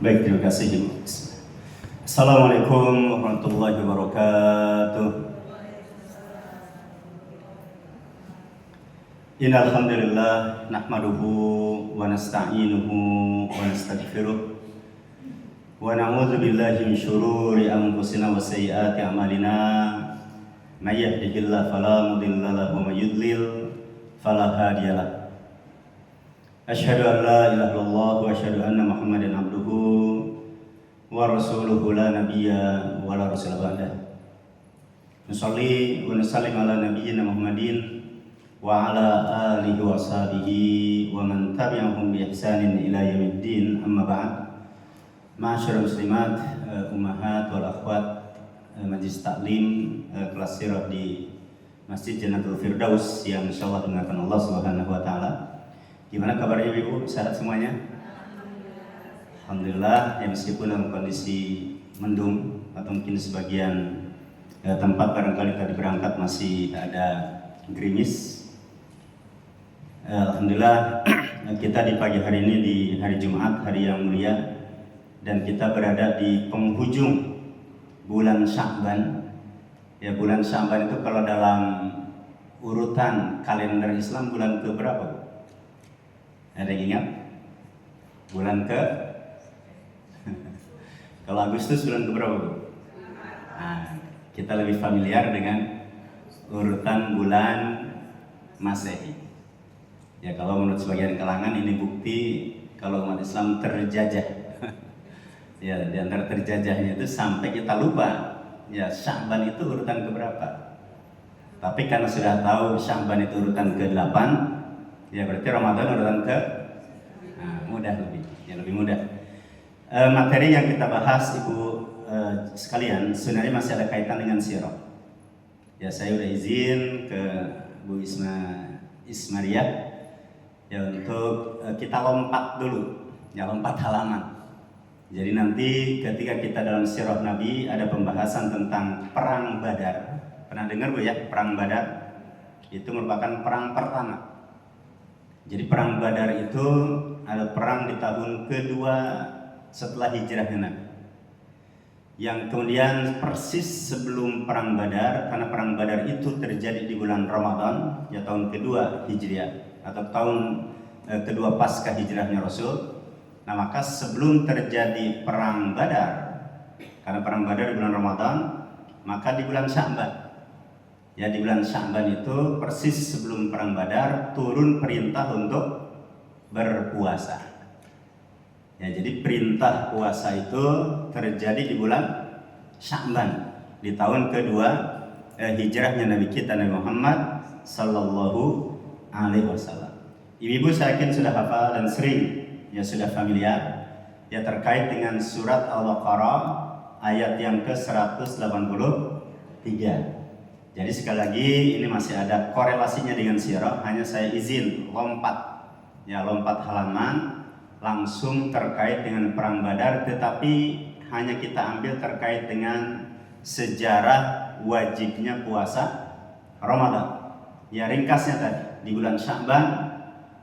Baik, terima kasih Ibu. Assalamualaikum warahmatullahi wabarakatuh. Innal hamdalillah nahmaduhu wa nasta'inuhu wa nastaghfiruh wa na'udzu billahi min syururi anfusina wa sayyiati a'malina. May yahdihillahu fala mudilla lahu wa may yudlil fala hadiyalah. Asyhadu an la ilaha illallah wa asyhadu anna Muhammadan abduhu wa rasuluhu la nabiyya wa la rasula ba'dah. Nusalli wa nusallim ala nabiyyina Muhammadin wa ala alihi wa sahbihi wa man tabi'ahum bi ihsanin ila yaumiddin, amma ba'd. Ma'asyiral muslimat, ummahat wal akhwat, majlis taklim kelas sirah di Masjid Jannatul Firdaus yang insyaallah dimuliakan Allah Subhanahu wa taala. Gimana kabarnya Ibu? Sehat semuanya? Alhamdulillah, ya meskipun dalam kondisi mendung atau mungkin sebagian tempat barangkali tadi berangkat masih ada gerimis. Alhamdulillah kita di pagi hari ini di hari Jumat, hari yang mulia, dan kita berada di penghujung bulan Sya'ban. Ya, bulan Sya'ban itu kalau dalam urutan kalender Islam bulan ke berapa? Ada yang ingat? Bulan ke? Kalau Agustus bulan ke berapa? Nah, kita lebih familiar dengan urutan bulan Masehi. Ya, kalau menurut sebagian kalangan ini bukti kalau umat Islam terjajah. Ya, di antara terjajahnya itu sampai kita lupa. Ya, Sya'ban itu urutan ke berapa? Tapi karena sudah tahu Sya'ban itu urutan ke-8, ya berarti Ramadan urutan ke mudah lebih mudah. Materi yang kita bahas Ibu sekalian sebenarnya masih ada kaitan dengan sirah. Ya, saya udah izin ke Bu Ismaria ya untuk kita lompat dulu, ya lompat halaman. Jadi nanti ketika kita dalam sirah Nabi ada pembahasan tentang perang Badar. Pernah dengar Bu ya, perang Badar? Itu merupakan perang pertama. Jadi perang Badar itu ada perang di tahun kedua setelah hijrahnya Nabi. Yang kemudian persis sebelum perang Badar, karena perang Badar itu terjadi di bulan Ramadan, ya tahun kedua Hijriah atau tahun kedua pasca hijrahnya Rasul. Nah, maka sebelum terjadi perang Badar, karena perang Badar di bulan Ramadan, maka di bulan Sya'ban. Ya, di bulan Sya'ban itu persis sebelum perang Badar turun perintah untuk berpuasa. Ya, jadi perintah puasa itu terjadi di bulan Sya'ban di tahun kedua hijrahnya Nabi kita Nabi Muhammad sallallahu alaihi wasallam. Ibu saya yakin sudah hafal dan sering ya sudah familiar ya terkait dengan surat Al-Baqarah ayat yang ke-183. Jadi sekali lagi ini masih ada korelasinya dengan sirah, hanya saya izin lompat halaman langsung terkait dengan perang Badar, tetapi hanya kita ambil terkait dengan sejarah wajibnya puasa Ramadan. Ya, ringkasnya tadi di bulan Sya'ban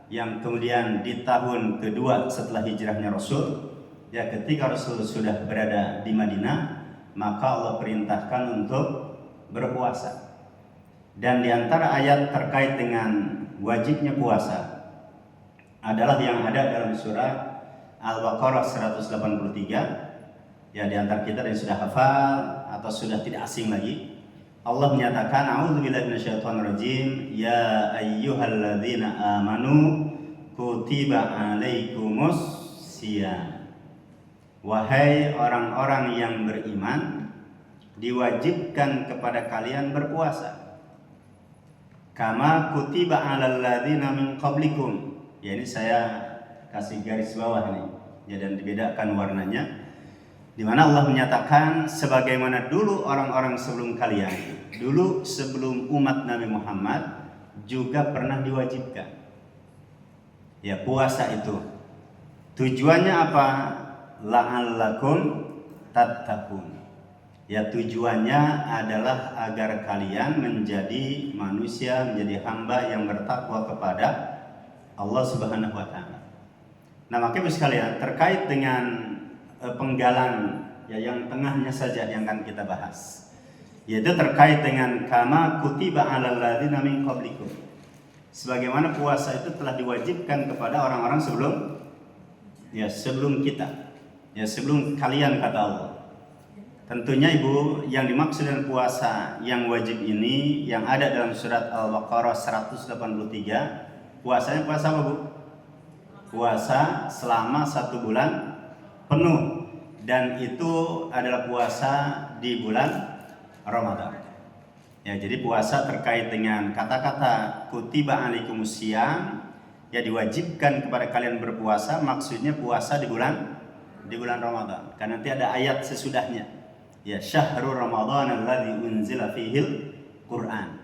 yang kemudian di tahun kedua setelah hijrahnya Rasul, ya ketika Rasul sudah berada di Madinah, maka Allah perintahkan untuk berpuasa. Dan di antara ayat terkait dengan wajibnya puasa adalah yang ada dalam surah Al-Baqarah 183. Ya, di antara kita yang sudah hafal atau sudah tidak asing lagi, Allah menyatakan a'udzubillahi minasyaitonirrajim, ya ayyuhalladzina amanu kutiba alaikumus syiyam. Wahai orang-orang yang beriman, diwajibkan kepada kalian berpuasa. Kama kutiba alal ladzina min qablikum. Ya, ini saya kasih garis bawah nih. Ya, dan dibedakan warnanya. Di mana Allah menyatakan sebagaimana dulu orang-orang sebelum kalian, dulu sebelum umat Nabi Muhammad juga pernah diwajibkan. Ya, puasa itu. Tujuannya apa? La'allakum tattaqun. Ya, tujuannya adalah agar kalian menjadi manusia, menjadi hamba yang bertakwa kepada Allah Subhanahu wa taala. Nah, makanya sekalian terkait dengan penggalan ya yang tengahnya saja yang akan kita bahas, yaitu terkait dengan kama kutiba 'alal ladzina min qablikum. Sebagaimana puasa itu telah diwajibkan kepada orang-orang sebelum kita, ya sebelum kalian, kata Allah. Tentunya Ibu, yang dimaksud dengan puasa yang wajib ini yang ada dalam surat Al-Baqarah 183, puasanya puasa apa, Bu? Puasa selama 1 bulan penuh, dan itu adalah puasa di bulan Ramadan. Ya, jadi puasa terkait dengan kata-kata kutiba alaikumusiyam, ya diwajibkan kepada kalian berpuasa, maksudnya puasa di bulan Ramadan. Karena nanti ada ayat sesudahnya. Ya, syahrul Ramadan alladzi unzila fihil Quran.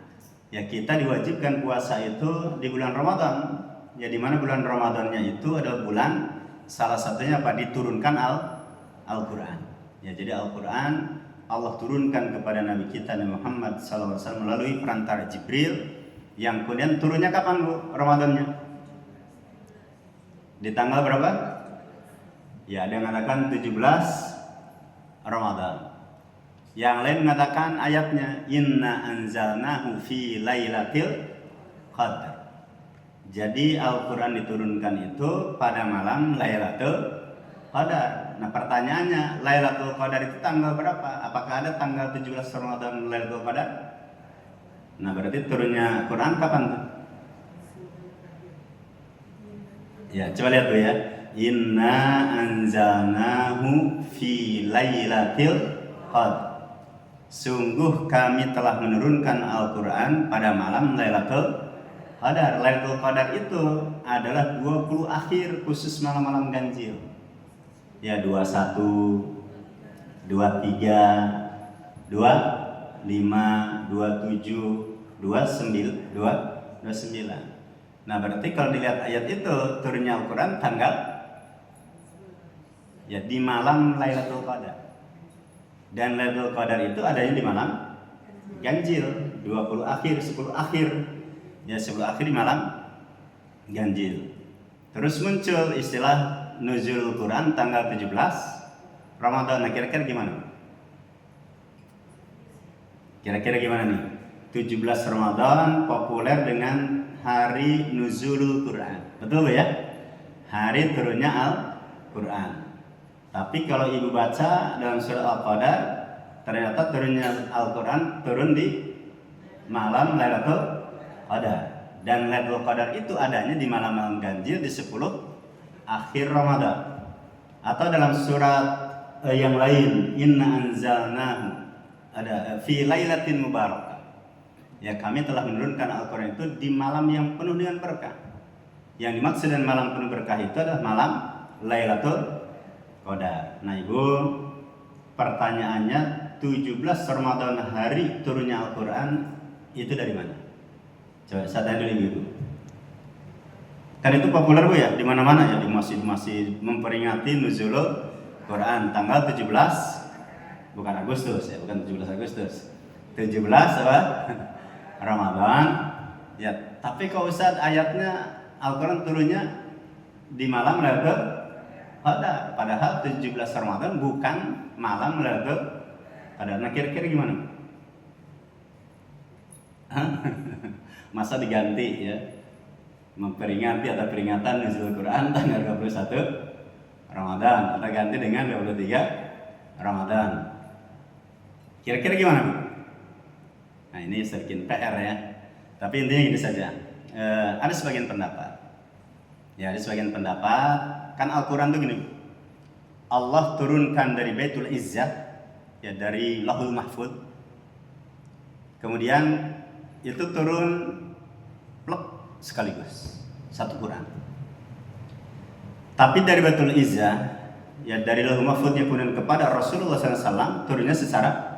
Ya, kita diwajibkan puasa itu di bulan Ramadan. Ya, di mana bulan Ramadannya itu adalah bulan salah satunya apa? Diturunkan Al-Quran. Ya, jadi Al-Quran Allah turunkan kepada Nabi kita Nabi Muhammad SAW melalui perantara Jibril, yang kemudian turunnya kapan, Bu? Ramadannya di tanggal berapa? Ya, ada yang mengatakan 17 Ramadan. Yang lain mengatakan ayatnya inna anzalnahu fi lailatul qadar. Jadi Al-Quran diturunkan itu pada malam Lailatul Qadar. Nah, pertanyaannya, Lailatul Qadar itu tanggal berapa? Apakah ada tanggal 17 Ramadan Lailatul Qadar? Nah, berarti turunnya Quran kapan tuh? Ya, coba lihat tuh ya. Inna anzalnahu fi lailatul qadar. Sungguh kami telah menurunkan Al-Quran pada malam Lailatul Qadar. Lailatul Qadar itu adalah 20 akhir, khusus malam-malam ganjil. Ya, 21, 23, 25, 27, 29. Nah, berarti kalau dilihat ayat itu turunnya Al-Quran tanggal ya di malam Lailatul Qadar. Dan Lailatul Qadar itu adanya di malam ganjil, 20 akhir, 10 akhir. Ya, 10 akhir di malam ganjil. Terus muncul istilah nuzul Quran tanggal 17 Ramadan. Nah, kira-kira gimana? Kira-kira gimana nih? 17 Ramadan populer dengan hari nuzul Quran. Betul ya? Hari turunnya Al-Quran. Tapi kalau Ibu baca dalam surat Al-Qadar, ternyata turunnya Al-Quran turun di malam Lailatul Qadar. Dan Lailatul Qadar itu adanya di malam-malam ganjil di 10 akhir Ramadan. Atau dalam surat yang lain, inna anzalnahu, ada fi lailatin mubarakah. Ya, kami telah menurunkan Al-Quran itu di malam yang penuh dengan berkah. Yang dimaksud dengan malam penuh berkah itu adalah malam Lailatul Qadar. Nah, Ibu, pertanyaannya 17 Ramadan hari turunnya Al-Quran itu dari mana? Coba saya tanya dulu Ibu. Kan itu populer, Bu, ya, di mana-mana ya, di masjid-masjid memperingati nuzulul Quran tanggal 17, bukan Agustus ya, bukan 17 Agustus. 17 apa? Ramadan. Ya, tapi kalau Ustaz ayatnya Al-Quran turunnya di malam Lailatul Qadar, padahal 17 Ramadan bukan malam Lailatul Qadar. Nah, kira-kira gimana? Masa diganti ya, memperingati atau peringatan nuzul Quran tanggal 21 Ramadan, atau ganti dengan 23 Ramadan. Kira-kira gimana, Bu? Nah, ini sedikit PR ya. Tapi intinya gini saja. Ada sebagian pendapat. Ya, ada sebagian pendapat kan Al-Quran itu gini. Allah turunkan dari Baitul Izzah, ya dari Lauhul Mahfuz. Kemudian itu turun plek sekaligus satu Quran. Tapi dari Baitul Izzah, ya dari Lauhul Mahfuznya kemudian kepada Rasulullah SAW turunnya secara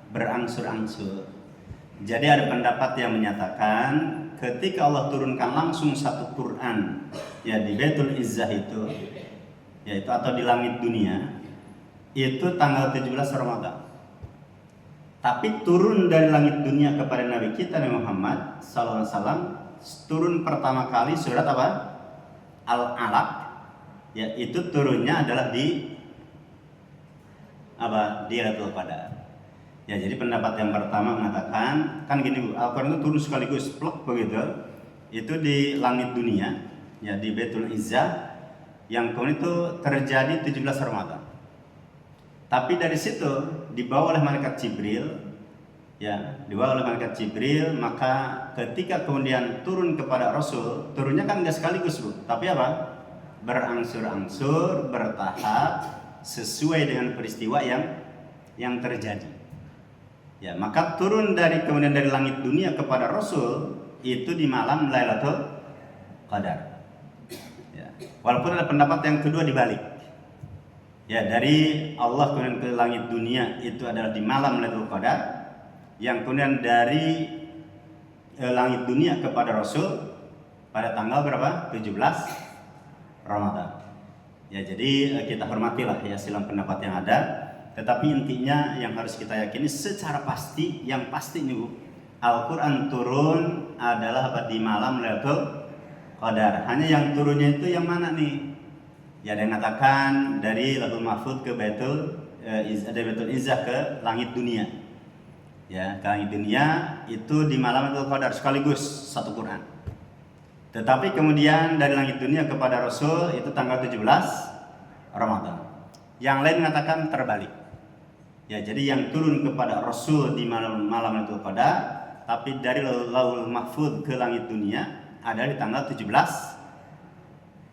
berangsur-angsur. Jadi ada pendapat yang menyatakan ketika Allah turunkan langsung satu Quran ya di Baitul Izzah itu, yaitu atau di langit dunia, itu tanggal 17 Ramadan. Tapi turun dari langit dunia kepada Nabi kita Nabi Muhammad SAW, turun pertama kali surat apa? Al-Alaq. Ya, itu turunnya adalah di apa di Lailatul Qadar. Ya, jadi pendapat yang pertama mengatakan kan gini Bu, Al-Qur'an itu turun sekaligus plek begitu. Itu di langit dunia, ya di Baitul Izzah, yang kemudian itu terjadi 17 Ramadan. Tapi dari situ dibawa oleh malaikat Jibril, ya dibawa oleh malaikat Jibril, maka ketika kemudian turun kepada Rasul, turunnya kan nggak sekaligus Bu, tapi apa? Berangsur-angsur, bertahap, sesuai dengan peristiwa yang terjadi. Ya, maka turun kemudian dari langit dunia kepada Rasul itu di malam Lailatul Qadar. Ya. Walaupun ada pendapat yang kedua dibalik. Ya, dari Allah kemudian ke langit dunia itu adalah di malam Lailatul Qadar. Yang kemudian dari langit dunia kepada Rasul pada tanggal berapa? 17 Ramadan. Ya, jadi kita hormatilah ya silang pendapat yang ada. Tetapi intinya yang harus kita yakini secara pasti, yang pasti nih Bu, Al-Quran turun adalah apa? Di malam Lailatul Qadar. Hanya yang turunnya itu yang mana nih? Ya, ada yang mengatakan dari Lauhul Mahfuz ke Baitul Izzah ke langit dunia. Ya, ke langit dunia itu di malam Lailatul Qadar sekaligus satu Quran. Tetapi kemudian dari langit dunia kepada Rasul itu tanggal 17 Ramadan. Yang lain mengatakan terbalik. Ya, jadi yang turun kepada Rasul di malam Lailatul Qadar, tapi dari Lauhul Mahfuz ke langit dunia ada di tanggal 17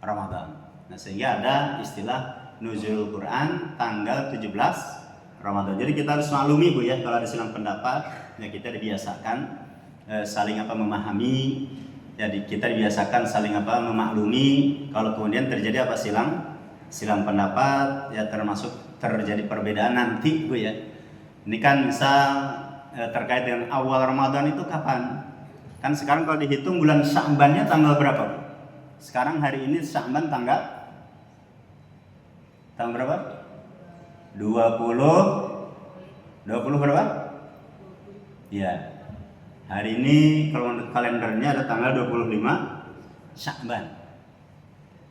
Ramadan. Nah, sehingga ada istilah nuzulul Quran tanggal 17 Ramadan. Jadi kita harus maklumi Bu ya, kalau ada silang pendapat, ya kita dibiasakan saling memahami. Jadi kita dibiasakan saling memaklumi. Kalau kemudian terjadi silang pendapat, ya termasuk terjadi perbedaan nanti Bu ya. Ini kan misal terkait dengan awal Ramadan itu kapan? Kan sekarang kalau dihitung bulan Sya'bannya tanggal berapa? Sekarang hari ini Sya'ban tanggal berapa? 20 berapa? Ya. Hari ini kalau menurut kalendernya ada tanggal 25 Sya'ban.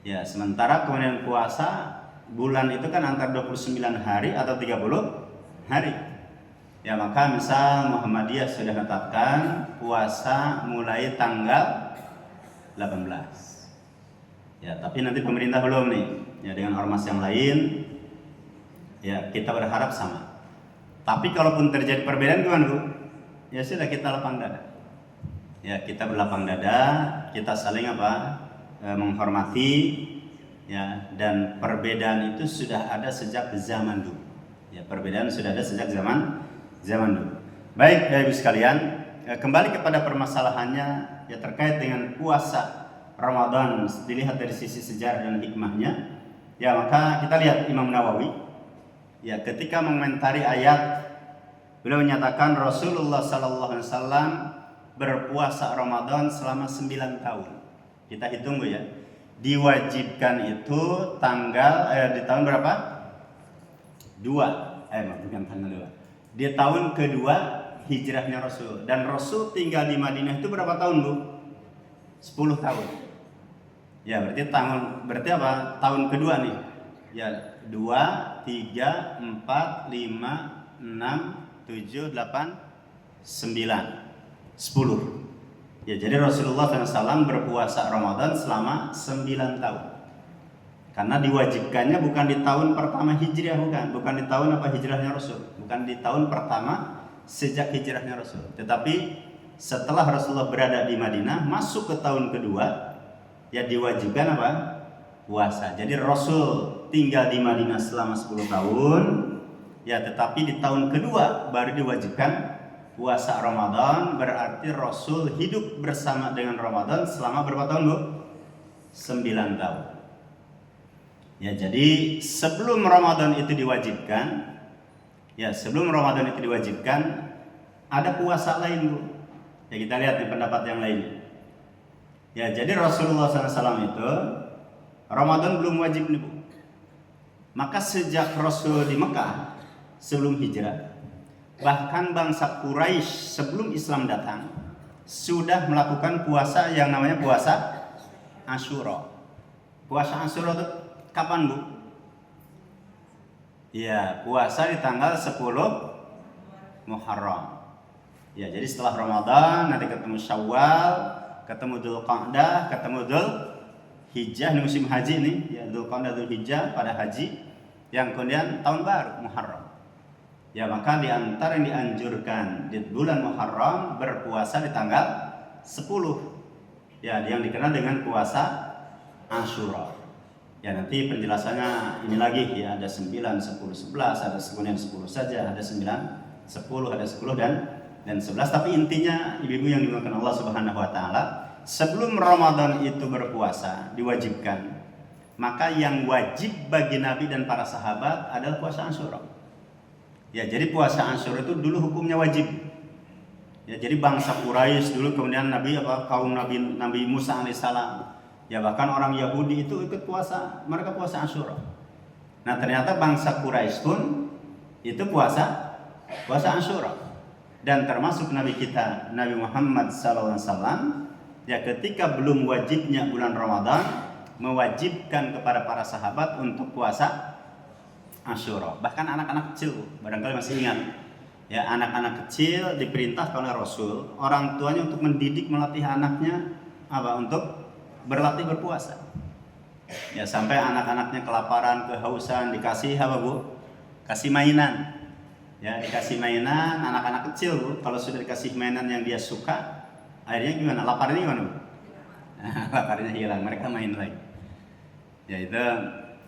Ya, sementara kemudian puasa bulan itu kan antara 29 hari atau 30 hari. Ya, maka misal Muhammadiyah sudah menetapkan puasa mulai tanggal 18. Ya, tapi nanti pemerintah belum nih. Ya, dengan ormas yang lain, ya kita berharap sama. Tapi kalaupun terjadi perbedaan gimana Bu? Ya sudah, kita lapang dada. Ya, kita berlapang dada, kita saling menghormati. Ya, dan perbedaan itu sudah ada sejak zaman dulu. Ya, perbedaan sudah ada sejak zaman dulu. Baik, Ibu sekalian, kembali kepada permasalahannya ya terkait dengan puasa Ramadan dilihat dari sisi sejarah dan hikmahnya. Ya, maka kita lihat Imam Nawawi ya ketika mengomentari ayat, beliau menyatakan Rasulullah sallallahu alaihi wasallam berpuasa Ramadan selama 9 tahun. Kita hitung Bu ya. Diwajibkan itu di tahun berapa? 2. Bukan tanggal 2. Di tahun kedua hijrahnya Rasul. Dan Rasul tinggal di Madinah itu berapa tahun Bu? 10 tahun. Ya, berarti apa? Tahun kedua nih. Ya, 2, 3, 4, 5, 6, 7, 8, 9, 10. Ya, jadi Rasulullah SAW berpuasa Ramadan selama 9 tahun. Karena diwajibkannya bukan di tahun pertama hijriah, bukan di tahun hijrahnya Rasul, bukan di tahun pertama sejak hijrahnya Rasul. Tetapi setelah Rasulullah berada di Madinah, masuk ke tahun kedua, ya diwajibkan puasa. Jadi Rasul tinggal di Madinah selama 10 tahun, ya tetapi di tahun kedua baru diwajibkan puasa Ramadan. Berarti Rasul hidup bersama dengan Ramadan selama berapa tahun Bu? 9 tahun. Ya, jadi sebelum Ramadan itu diwajibkan, ada puasa lain Bu. Ya, kita lihat di pendapat yang lain. Ya, jadi Rasulullah SAW itu Ramadan belum wajib nih Bu. Maka sejak Rasul di Mekah sebelum hijrah, bahkan bangsa Quraisy sebelum Islam datang sudah melakukan puasa yang namanya puasa Asyura. Puasa Asyura itu kapan Bu? Ya, puasa di tanggal 10 Muharram. Ya, jadi setelah Ramadan nanti ketemu Syawal, ketemu Dzulqa'dah, ketemu Dzulhijjah, ini musim haji nih, ya Dzulqa'dah Dzulhijjah pada haji, yang kemudian tahun baru Muharram. Ya, maka di antara yang dianjurkan di bulan Muharram berpuasa di tanggal 10. Ya, yang dikenal dengan puasa Asyura. Ya, nanti penjelasannya ini lagi ya, ada 9, 10, 11, ada kemudian 10 saja, ada 9, 10, ada 10 dan 11. Tapi intinya ibu-ibu yang dimuliakan Allah Subhanahu wa taala, sebelum Ramadan itu berpuasa diwajibkan. Maka yang wajib bagi Nabi dan para sahabat adalah puasa Asyura. Ya, jadi puasa Asyura itu dulu hukumnya wajib. Ya, jadi bangsa Quraisy dulu, kemudian kaum Nabi Musa alaihissalam, ya bahkan orang Yahudi itu ikut puasa, mereka puasa Asyura. Nah, ternyata bangsa Quraisy pun itu puasa Asyura. Dan termasuk Nabi kita, Nabi Muhammad SAW, ya ketika belum wajibnya bulan Ramadan, mewajibkan kepada para sahabat untuk puasa Asyura. Bahkan anak-anak kecil, barangkali masih ingat, ya anak-anak kecil diperintahkan oleh Rasul, orang tuanya untuk mendidik, melatih anaknya untuk berlatih berpuasa. Ya, sampai anak-anaknya kelaparan, kehausan, dikasih Bu? Kasih mainan. Ya, dikasih mainan, anak-anak kecil Bu, kalau sudah dikasih mainan yang dia suka, akhirnya gimana? Laparnya gimana Bu? Laparnya hilang, mereka main lagi. Ya itu,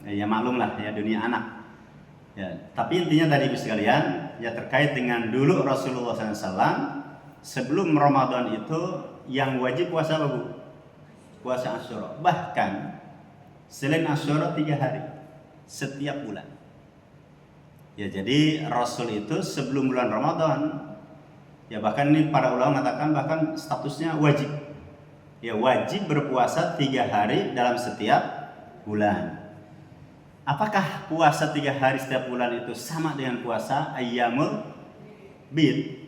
ya maklum lah ya dunia anak. Ya, tapi intinya tadi ibu sekalian, ya terkait dengan dulu Rasulullah SAW sebelum Ramadan itu yang wajib puasa apa Bu? Puasa Asyura. Bahkan selain Asyura 3 hari setiap bulan. Ya, jadi Rasul itu sebelum bulan Ramadan, ya bahkan ini para ulama mengatakan bahkan statusnya wajib. Ya, wajib berpuasa 3 hari dalam setiap bulan. Apakah puasa 3 hari setiap bulan itu sama dengan puasa Ayyamul Bid?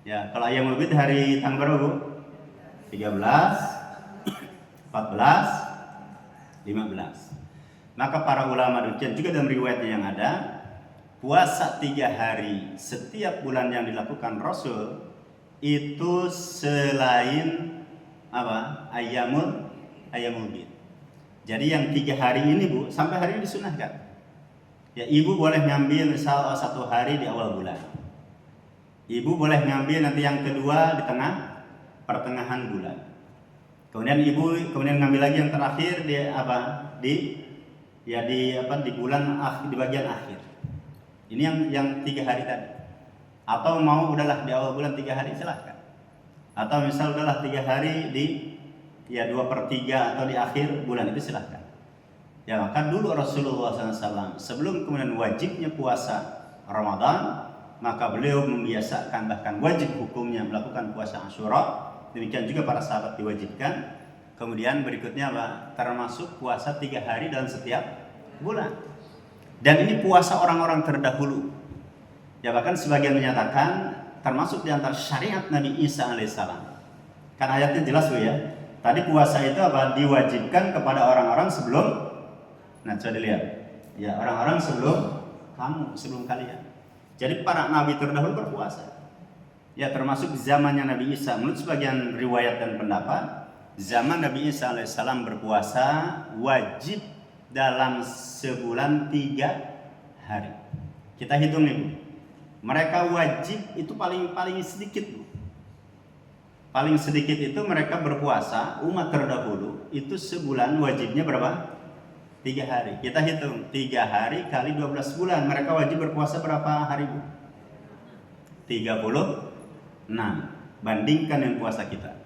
Ya, kalau Ayyamul Bid hari tanggal berapa Bu? 13, 14, 15. Maka para ulama dan juga dalam riwayatnya yang ada, puasa 3 hari setiap bulan yang dilakukan Rasul itu selain Ayyamul Bid. Jadi yang 3 hari ini Bu, sampai hari ini disunahkan. Ya, ibu boleh ngambil misal 1 hari di awal bulan. Ibu boleh ngambil nanti yang kedua di pertengahan bulan. Kemudian ibu ngambil lagi yang terakhir di bulan di bagian akhir. Ini yang 3 hari tadi. Atau mau udahlah di awal bulan 3 hari silahkan. Atau misal udahlah 3 hari di 2/3 atau di akhir bulan itu silahkan. Ya, maka dulu Rasulullah SAW sebelum kemudian wajibnya puasa Ramadan, maka beliau membiasakan, bahkan wajib hukumnya melakukan puasa Asyura. Demikian juga para sahabat diwajibkan. Kemudian berikutnya termasuk puasa 3 hari dalam setiap bulan. Dan ini puasa orang-orang terdahulu. Ya, bahkan sebagian menyatakan termasuk di antara syariat Nabi Isa alaihissalam. Kan ayatnya jelas Bu ya. Tadi puasa itu diwajibkan kepada orang-orang sebelum. Nah, coba dilihat. Ya, orang-orang sebelum kalian. Jadi para nabi terdahulu berpuasa. Ya, termasuk zamannya Nabi Isa. Menurut sebagian riwayat dan pendapat, zaman Nabi Isa alaihissalam berpuasa wajib dalam sebulan 3 hari. Kita hitung nih Bu. Mereka wajib itu paling sedikit Bu. Paling sedikit itu mereka berpuasa, umat terdahulu itu sebulan wajibnya berapa? 3 hari. Kita hitung 3 hari kali 12 bulan, mereka wajib berpuasa berapa hari Bu? 36. Bandingkan dengan puasa kita.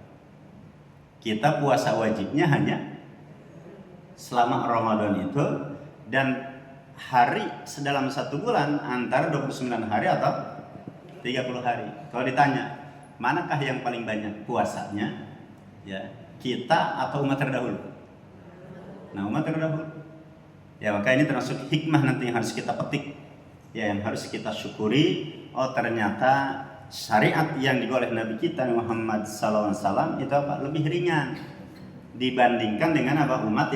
Kita puasa wajibnya hanya selama Ramadan itu, dan hari sedalam 1 bulan antara 29 hari atau 30 hari. Kalau ditanya manakah yang paling banyak puasanya? Ya, kita atau umat terdahulu? Nah, umat terdahulu. Ya, maka ini termasuk hikmah nanti yang harus kita petik. Ya, yang harus kita syukuri. Oh, ternyata syariat yang dibawa oleh Nabi kita Muhammad SAW itu lebih ringan dibandingkan dengan umat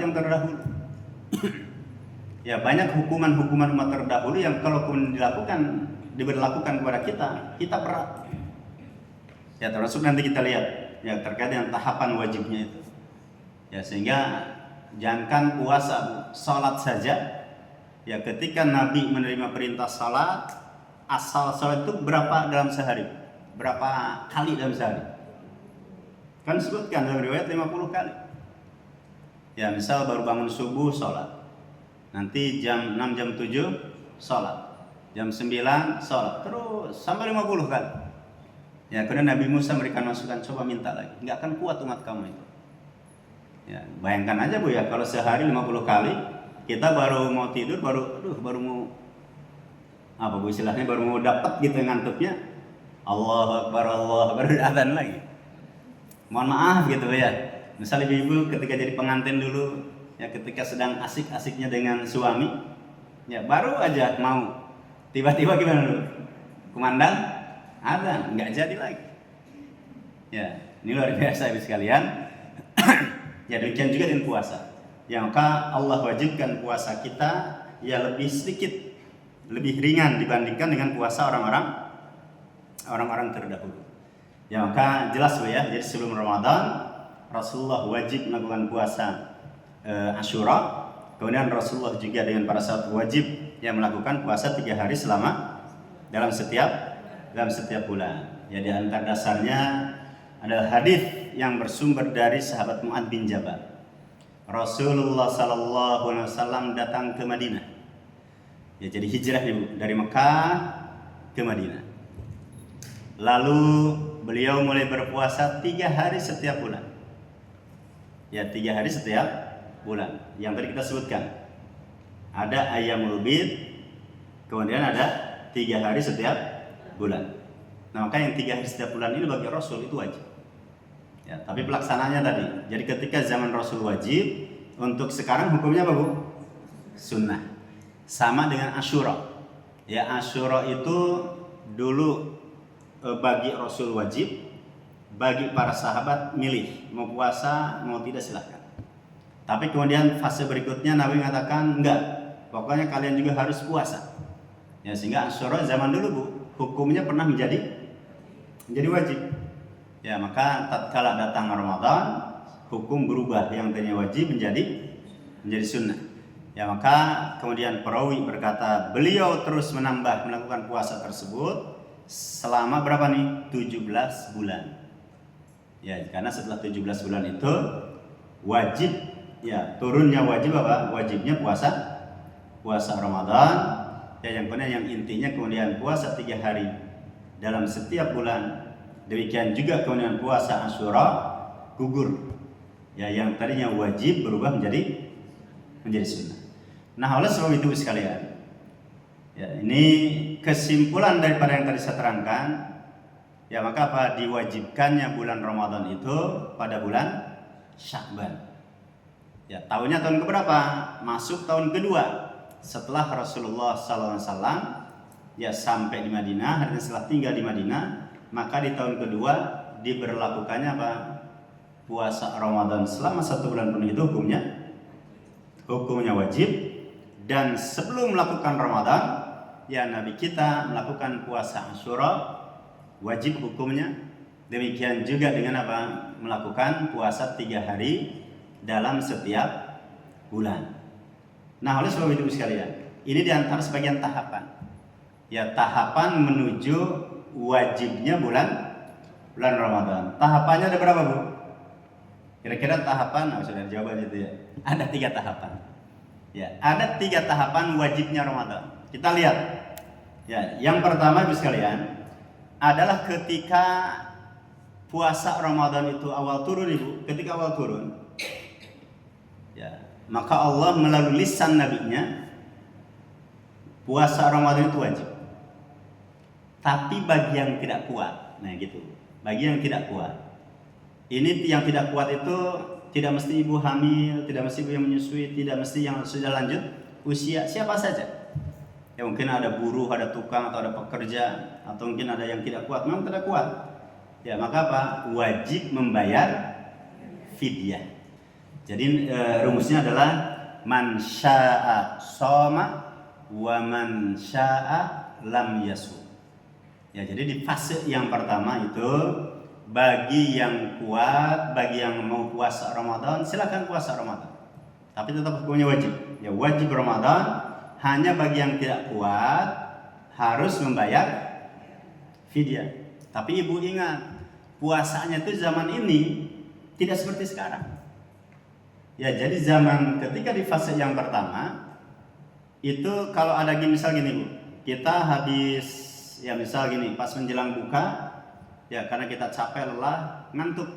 yang terdahulu. Ya banyak hukuman-hukuman umat terdahulu yang kalau pun diberlakukan kepada kita berat. Ya termasuk nanti kita lihat ya terkait dengan tahapan wajibnya itu. Ya sehingga jangankan puasa, salat saja. Ya ketika Nabi menerima perintah salat, asal salat itu berapa dalam sehari? Berapa kali dalam sehari? Kan sebutkan dalam riwayat 50 kali. Ya misal baru bangun subuh salat. Nanti jam 6 jam 7 salat. Jam 9 salat. Terus sampai 50 kali. Ya kemudian Nabi Musa memberikan masukan, coba minta lagi. Enggak akan kuat umat kamu itu. Ya, bayangkan aja Bu ya, kalau sehari 50 kali kita baru mau tidur baru mau apa Bu istilahnya baru mau dapat gitu ngantuknya. Allahu Akbar adzan lagi. Mohon maaf gitu ya. Misal ibu-ibu ketika jadi pengantin dulu ya ketika sedang asik-asiknya dengan suami ya baru aja mau tiba-tiba gimana dulu? Kumandang adzan nggak jadi lagi. Ya, ini luar biasa ibu sekalian. Ya demikian juga dengan puasa. Ya maka Allah wajibkan puasa kita ya lebih sedikit, lebih ringan dibandingkan dengan puasa orang-orang terdahulu. Ya maka jelas Bu ya. Jadi sebelum Ramadan Rasulullah wajib melakukan puasa Asyura. Kemudian Rasulullah juga dengan para sahabat wajib yang melakukan puasa 3 hari selama dalam setiap bulan. Ya di antara dasarnya adalah hadis yang bersumber dari sahabat Mu'adz bin Jabal. Rasulullah sallallahu alaihi wasallam datang ke Madinah. Ya jadi hijrah Ibu dari Mekah ke Madinah. Lalu beliau mulai berpuasa 3 hari setiap bulan. Ya 3 hari setiap bulan. Yang tadi kita sebutkan. Ada ayyamul bid, kemudian ada 3 hari setiap bulan. Nah maka yang 3 hari setiap bulan ini bagi Rasul itu wajib. Ya, tapi pelaksananya tadi. Jadi ketika zaman Rasul wajib, untuk sekarang hukumnya apa Bu? Sunnah. Sama dengan Asyura. Ya Asyura itu dulu bagi Rasul wajib, bagi para sahabat milih mau puasa mau tidak silahkan. Tapi kemudian fase berikutnya Nabi mengatakan enggak, pokoknya kalian juga harus puasa. Ya sehingga Asyura zaman dulu Bu, hukumnya pernah menjadi wajib. Ya maka tatkala datang Ramadan hukum berubah yang tadinya wajib menjadi sunnah. Ya maka kemudian perawi berkata beliau terus melakukan puasa tersebut selama berapa nih? 17 bulan. Ya karena setelah 17 bulan itu wajib ya turunnya wajib apa? Wajibnya puasa Ramadan. Ya yang kemudian yang intinya kemudian puasa 3 hari dalam setiap bulan. Demikian juga kemudian puasa Asyura gugur. Ya yang tadinya wajib berubah menjadi sunnah. Nah, oleh sebab itu sekalian. Ya, ini kesimpulan daripada yang tadi saya terangkan. Ya, maka apa diwajibkannya bulan Ramadan itu pada bulan Sya'ban. Ya, tahunnya tahun keberapa? Masuk tahun kedua setelah Rasulullah SAW ya sampai di Madinah, dan setelah tinggal di Madinah. Maka di tahun kedua diberlakukannya apa? Puasa Ramadan selama 1 bulan penuh itu hukumnya wajib. Dan sebelum melakukan Ramadan ya Nabi kita melakukan puasa Asyura wajib hukumnya. Demikian juga dengan apa? Melakukan puasa 3 hari dalam setiap bulan. Nah oleh sebab itu sekalian, ini diantara sebagian tahapan. Ya tahapan menuju wajibnya bulan Ramadan. Tahapannya ada berapa Bu? Kira-kira tahapan, sudah jawab itu ya. Ada 3 tahapan. Ya, ada 3 tahapan wajibnya Ramadan. Kita lihat. Ya, yang pertama Ibu sekalian adalah ketika puasa Ramadan itu awal turun Ibu. Ketika awal turun, ya, maka Allah melalui lisan nabinya puasa Ramadan itu wajib. Tapi bagi yang tidak kuat, nah gitu. Bagi yang tidak kuat, ini yang tidak kuat itu tidak mesti ibu hamil, tidak mesti ibu yang menyusui, tidak mesti yang sudah lanjut usia, siapa saja. Ya mungkin ada buruh, ada tukang, atau ada pekerja, atau mungkin ada yang tidak kuat, memang tidak kuat. Ya maka apa? Wajib membayar fidyah. Jadi rumusnya adalah man syaa shoma wa man syaa lam yasum. Ya, jadi di fase yang pertama itu bagi yang kuat, bagi yang mau puasa Ramadan, silakan puasa Ramadan. Tapi tetap hukumnya wajib. Ya, wajib Ramadan. Hanya bagi yang tidak kuat harus membayar fidyah. Tapi ibu ingat, puasanya itu zaman ini tidak seperti sekarang. Ya, jadi zaman ketika di fase yang pertama itu kalau ada misal gini Bu, kita habis ya misal gini pas menjelang buka ya karena kita capek lelah ngantuk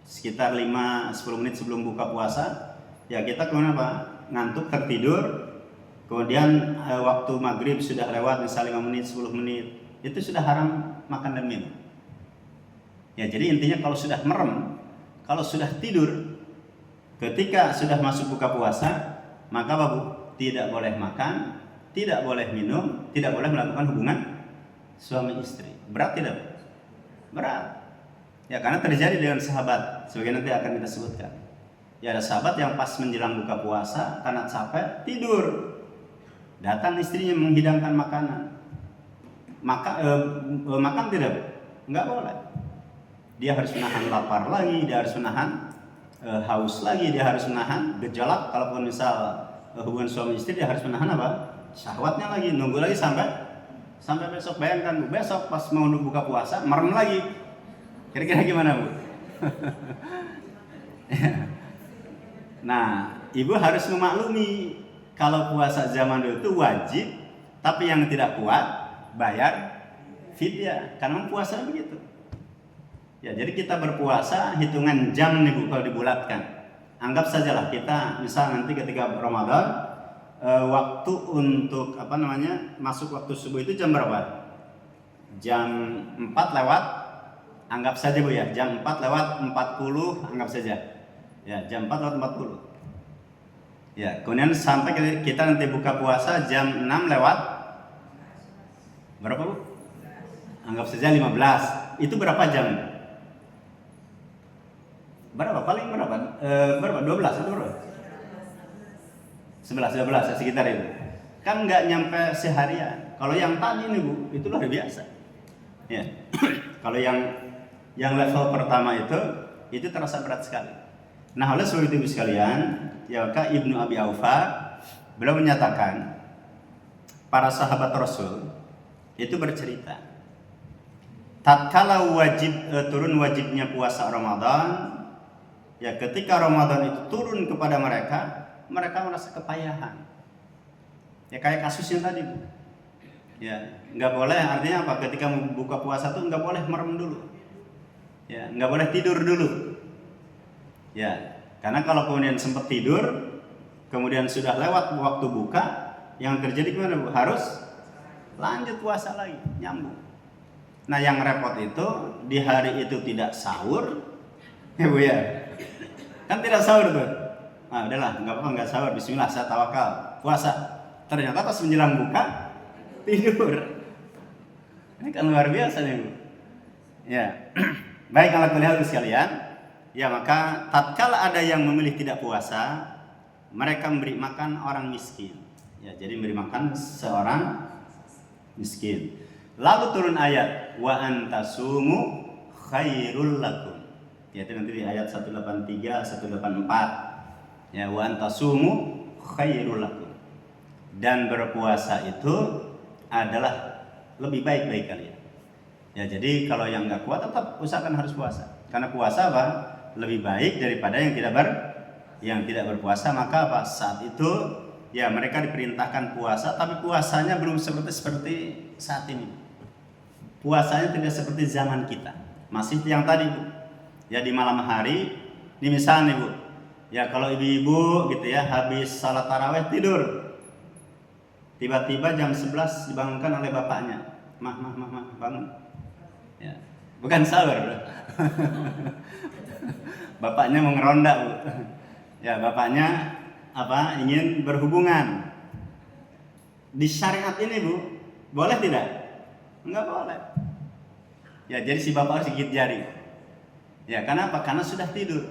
sekitar 5-10 menit sebelum buka puasa ya kita kemudian apa? Ngantuk tertidur. Kemudian waktu maghrib sudah lewat misalnya 5 menit 10 menit itu sudah haram makan dan minum. Ya, jadi intinya kalau sudah merem, kalau sudah tidur, ketika sudah masuk buka puasa, maka apa Bu? Tidak boleh makan, tidak boleh minum, tidak boleh melakukan hubungan suami istri. Berat tidak? Berat. Ya, karena terjadi dengan sahabat. Sebagian nanti akan kita sebutkan. Ya, ada sahabat yang pas menjelang buka puasa karena capek tidur. Datang istrinya menghidangkan makanan. Makan tidak? Enggak boleh. Dia harus menahan lapar lagi, dia harus menahan haus lagi, dia harus menahan gejolak. Kalaupun misal hubungan suami istri, dia harus menahan apa? Syahwatnya lagi, nunggu lagi sampai besok. Bayangkan Bu, besok pas mau buka puasa, merem lagi. Kira-kira gimana Bu? Nah, ibu harus memaklumi kalau puasa zaman dulu itu wajib, tapi yang tidak kuat bayar fidyah. Karena puasa begitu. Ya, jadi kita berpuasa hitungan jam nih Bu kalau dibulatkan. Anggap sajalah kita misal nanti ketika Ramadan waktu untuk masuk waktu subuh itu jam berapa? Jam 4 lewat anggap saja Bu ya, jam 4 lewat 40 anggap saja. Ya, jam 4 lewat 40. Ya, kemudian sampai kita nanti buka puasa jam 6 lewat berapa Bu? Anggap saja 15. Itu berapa jam? Berapa? Paling berapa? Berapa? 12 atau berapa? 11, 12 sekitar itu. Kan nggak nyampe seharian. Kalau yang tadi nih Bu, itu luar biasa. Ya. Kalau yang level pertama itu terasa berat sekali. Nah, oleh sebab itu sekalian, ya maka Ibnu Abi Aufa beliau menyatakan para sahabat Rasul itu bercerita tatkala turun wajibnya puasa Ramadan, ya ketika Ramadan itu turun kepada mereka merasa kepayahan. Ya kayak kasusnya tadi Bu. Ya, nggak boleh, artinya apa? Ketika mau buka puasa tuh nggak boleh merem dulu. Ya, nggak boleh tidur dulu. Ya, karena kalau kemudian sempat tidur, kemudian sudah lewat waktu buka, yang terjadi gimana Bu? Harus lanjut puasa lagi, nyambung. Nah, yang repot itu di hari itu tidak sahur, ya Bu ya. Kan tidak sahur tuh. Nah, udahlah, nggak sahur. Bismillah, saya tawakal, puasa. Ternyata pas menjelang buka tidur. Ini kan luar biasa nih Bu. Ya, baik kalau lihat sekalian. Ya, maka tatkala ada yang memilih tidak puasa, mereka memberi makan orang miskin. Ya, jadi memberi makan seorang miskin. Lalu turun ayat wa antasumu khairul lakum. Ya, itu nanti di ayat 183, 184. Ya, wa antasumu khairul lakum. Dan berpuasa itu adalah lebih baik bagi kalian. Ya, jadi kalau yang nggak kuat tetap usahakan harus puasa. Karena puasa apa? Lebih baik daripada yang tidak berpuasa. Maka apa? Saat itu ya mereka diperintahkan puasa, tapi puasanya belum seperti saat ini. Puasanya tidak seperti zaman kita. Masih yang tadi Bu. Ya di malam hari, ini misalnya Bu. Ya kalau ibu-ibu gitu ya habis salat tarawih tidur. Tiba-tiba jam 11 dibangunkan oleh bapaknya. Mah, bangun. Ya, bukan sahur. Bapaknya mau ngeronda Bu. Ya, bapaknya ingin berhubungan. Di syariat ini Bu, boleh tidak? Enggak boleh. Ya, jadi si bapak harus gigit jari. Ya, karena apa? Karena sudah tidur.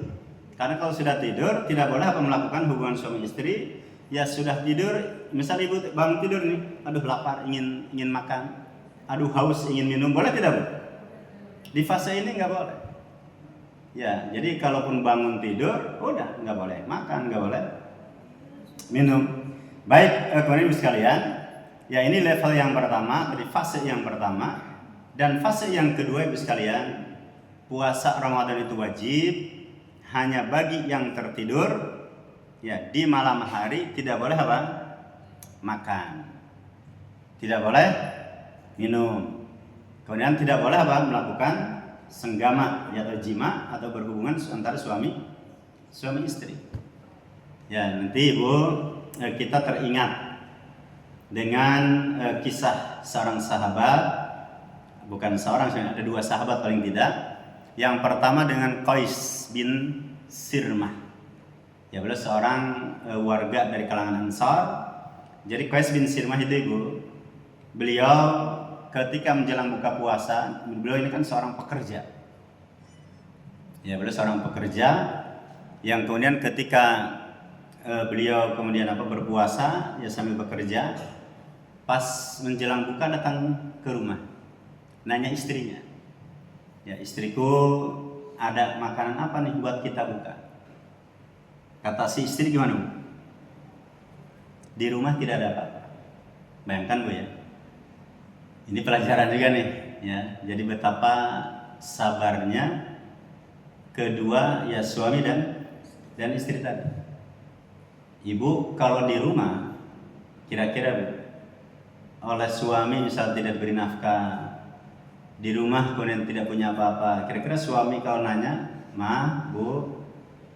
Karena kalau sudah tidur tidak boleh melakukan hubungan suami istri. Ya sudah tidur, misal ibu bangun tidur nih, aduh lapar, ingin makan, aduh haus, ingin minum, boleh tidak Bu? Di fase ini nggak boleh. Ya, jadi kalaupun bangun tidur, udah nggak boleh makan, nggak boleh minum. Baik, kemudian ibu sekalian, ya ini level yang pertama, dari fase yang pertama. Dan fase yang kedua ibu sekalian, puasa Ramadan itu wajib hanya bagi yang tertidur. Ya, di malam hari tidak boleh apa? Makan. Tidak boleh minum. Kemudian tidak boleh apa? Melakukan senggama atau jima atau berhubungan antara suami istri. Ya, nanti Ibu kita teringat dengan kisah seorang sahabat, bukan seorang, ada dua sahabat paling tidak. Yang pertama dengan Qais bin Sirmah. Ya, beliau seorang warga dari kalangan Ansar. Jadi Qais bin Sirmah itu Ibu, beliau ketika menjelang buka puasa, beliau ini kan seorang pekerja. Ya, beliau seorang pekerja yang kemudian ketika beliau kemudian berpuasa, ya sambil bekerja, pas menjelang buka datang ke rumah, nanya istrinya, ya istriku ada makanan apa nih buat kita buka? Kata si istri gimana Bu? Di rumah tidak ada apa-apa. Bayangkan Bu ya. Ini pelajaran juga nih ya. Jadi betapa sabarnya kedua ya suami dan istri tadi. Ibu kalau di rumah kira-kira Bu, oleh suami misal tidak beri nafkah, di rumah kemudian tidak punya apa-apa, kira-kira suami kalau nanya, "Ma, Bu,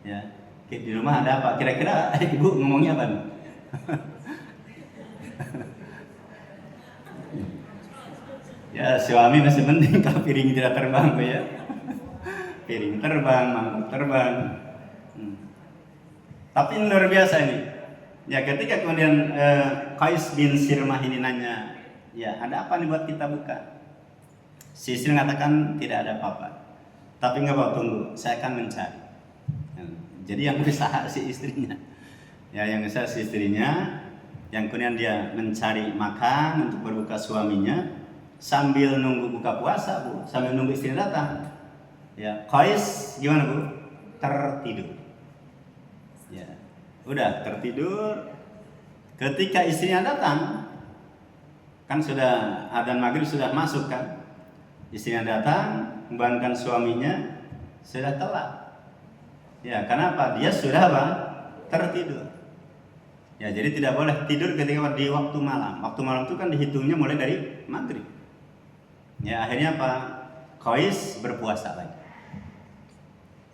ya di rumah ada apa?" Kira-kira ibu ngomongnya apa nih? Ya suami masih penting kalau piring tidak terbang Bu ya. Piring terbang, mangkuk terbang. Tapi ini luar biasa ini. Ya ketika kemudian Qais bin Sirmah ini nanya, ya ada apa nih buat kita buka? Si istri mengatakan tidak ada apa-apa. Tapi nggak apa, tunggu, saya akan mencari. Jadi yang berusaha si istrinya, ya yang berusaha si istrinya, yang kemudian dia mencari makan untuk berbuka suaminya sambil nunggu buka puasa Bu, sambil nunggu istrinya datang. Ya Qais gimana Bu? Tertidur. Ya udah tertidur. Ketika istrinya datang, kan sudah adzan maghrib sudah masuk kan, istrinya datang membangunkan suaminya sudah telat. Ya, kenapa? Dia sudah apa? Tertidur. Ya, jadi tidak boleh tidur ketika di waktu malam. Waktu malam itu kan dihitungnya mulai dari maghrib. Ya, akhirnya apa? Qais berpuasa lagi.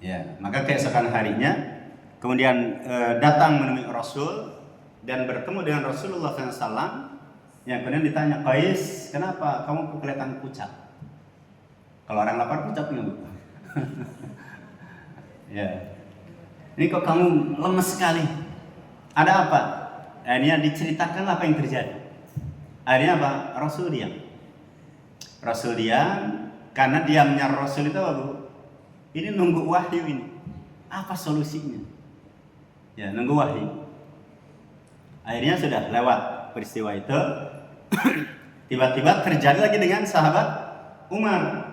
Ya, maka keesokan harinya kemudian datang menemui Rasul dan bertemu dengan Rasulullah SAW. Yang kemudian ditanya, "Qais, kenapa kamu kelihatan pucat?" Kalau orang lapar pucat nggak Bu? Ya. Ini kok kamu lemes sekali? Ada apa? Akhirnya diceritakan apa yang terjadi. Akhirnya apa? Rasul diam. Rasul diam karena diamnya Rasul itu apa Bu? Ini nunggu wahyu ini. Apa solusinya? Ya, nunggu wahyu. Akhirnya sudah lewat peristiwa itu. Tiba-tiba terjadi lagi dengan sahabat Umar.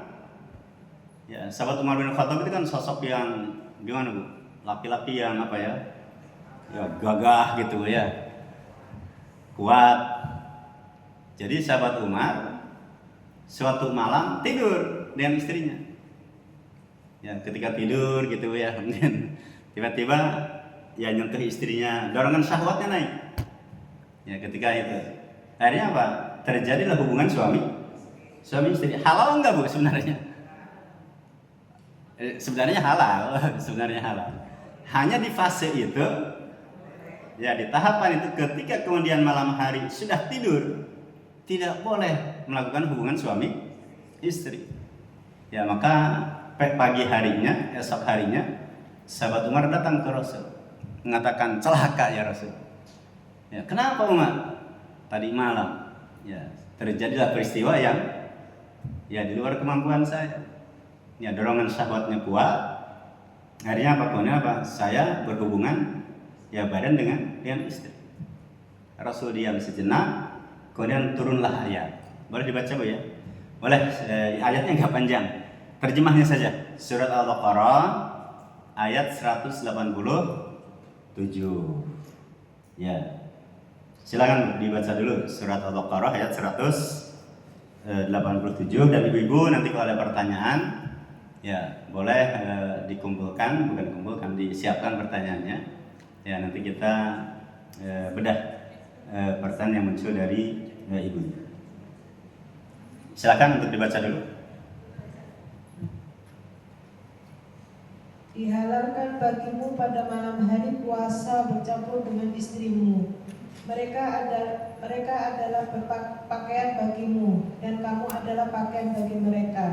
Ya, sahabat Umar bin Khattab itu kan sosok yang gimana Bu? Laki-laki yang apa ya? Ya gagah gitu ya. Kuat. Jadi sahabat Umar suatu malam tidur dengan istrinya. Ya, ketika tidur gitu ya, kemudian tiba-tiba ya nyentuh istrinya, dorongan syahwatnya naik. Ya, ketika itu. Akhirnya apa? Terjadilah hubungan suami istri. Halal enggak Bu sebenarnya? Sebenarnya halal, sebenarnya halal. Hanya di fase itu, ya di tahapan itu ketika kemudian malam hari sudah tidur, tidak boleh melakukan hubungan suami istri. Ya maka pagi harinya, esok harinya, sahabat Umar datang ke Rasul, mengatakan, "Celaka ya Rasul." Ya, kenapa Umar? Tadi malam, ya terjadilah peristiwa yang ya di luar kemampuan saya. Ya dorongan syahwatnya kuat. Artinya apa? Kemudian apa? Saya berhubungan ya badan dengan istri. Rasul diam sejenak, kemudian turunlah ayat. Boleh dibaca Bu ya? Boleh, ayatnya nggak panjang. Terjemahnya saja. Surat Al-Baqarah ayat 187. Ya. Silakan dibaca dulu surat Al-Baqarah ayat 187 dan ibu-ibu nanti kalau ada pertanyaan ya boleh disiapkan pertanyaannya. Ya nanti kita bedah pertanyaan yang muncul dari ibu. Silakan untuk dibaca dulu. Dihalalkan bagimu pada malam hari puasa bercampur dengan istrimu. Mereka adalah pakaian bagimu dan kamu adalah pakaian bagi mereka.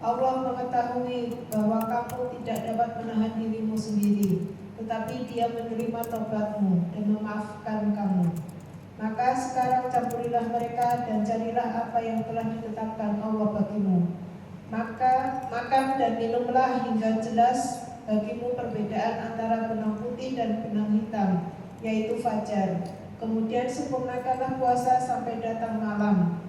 Allah mengetahui bahwa kamu tidak dapat menahan dirimu sendiri, tetapi Dia menerima tobatmu dan memaafkan kamu. Maka sekarang campurilah mereka dan carilah apa yang telah ditetapkan Allah bagimu. Maka makan dan minumlah hingga jelas bagimu perbedaan antara benang putih dan benang hitam, yaitu fajar. Kemudian sempurnakanlah puasa sampai datang malam.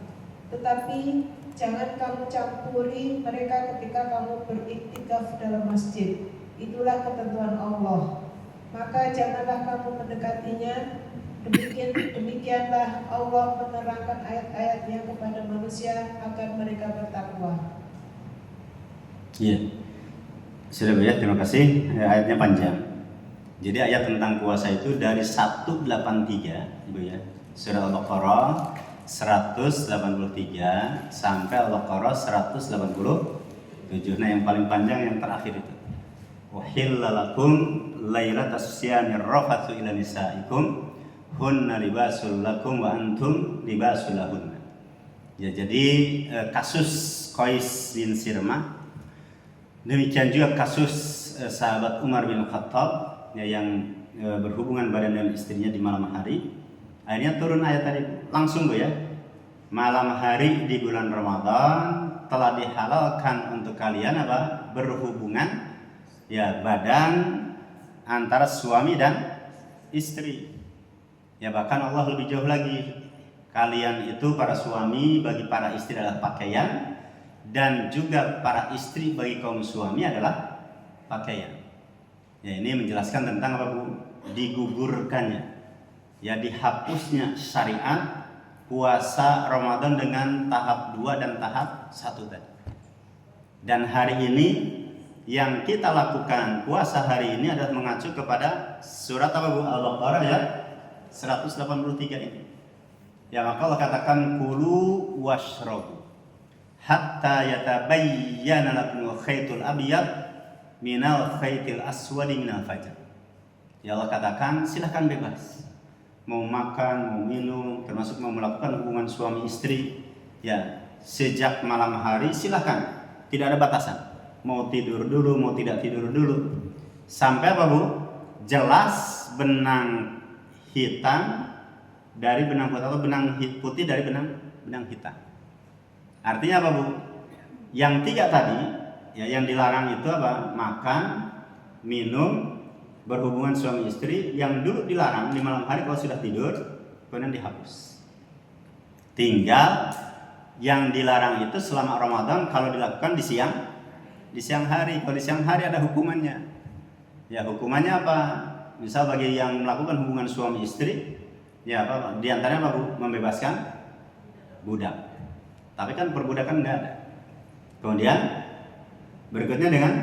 Tetapi jangan kamu campuri mereka ketika kamu beriktikaf dalam masjid. Itulah ketentuan Allah. Maka janganlah kamu mendekatinya. Demikianlah Allah menerangkan ayat-ayatnya kepada manusia agar mereka bertakwa. Iya. Sudah Bu ya, terima kasih. Ayatnya panjang. Jadi ayat tentang puasa itu dari 183 Ibu ya. Surah Al-Baqarah 183 sampai Al-Baqarah 187. Nah, yang paling panjang yang terakhir itu. Uhilla lakum lailatas siyamir rafatsu ila nisaikum hunna libasul lakum wa antum libasul lahunna. Ya, jadi kasus Qais bin Sirmah, demikian juga kasus sahabat Umar bin Khattab ya, yang berhubungan badan dengan istrinya di malam hari. Akhirnya turun ayat tadi langsung Bu ya. Malam hari di bulan Ramadan telah dihalalkan untuk kalian apa? Berhubungan ya badan antara suami dan istri. Ya bahkan Allah lebih jauh lagi. Kalian itu para suami bagi para istri adalah pakaian, dan juga para istri bagi kaum suami adalah pakaian. Ya ini menjelaskan tentang apa Bu? Digugurkannya, ya dihapusnya syariat puasa Ramadan dengan tahap 2 dan tahap 1 tadi. Dan hari ini yang kita lakukan puasa hari ini adalah mengacu kepada surat apa Bu? Al-Baqarah ya 183 ini. Ya maka Allah katakan kulu washrabu hatta yatabayyana lakumul khaytul abyad minal khaytil aswadi minal fajr. Ya Allah katakan silahkan bebas, mau makan, mau minum, termasuk mau melakukan hubungan suami istri ya sejak malam hari silahkan, tidak ada batasan. Mau tidur dulu, mau tidak tidur dulu, sampai apa Bu? Jelas benang hitam dari benang putih atau benang putih dari benang hitam. Artinya apa Bu? Yang 3 tadi ya yang dilarang itu apa? Makan, minum, berhubungan suami istri. Yang dulu dilarang di malam hari kalau sudah tidur, kemudian dihapus. Tinggal yang dilarang itu selama Ramadan kalau dilakukan di siang hari. Kalau di siang hari ada hukumannya. Ya hukumannya apa? Misal bagi yang melakukan hubungan suami istri, ya apa? Di antaranya apa Bu? Membebaskan budak. Tapi kan perbudakan enggak ada. Kemudian berikutnya dengan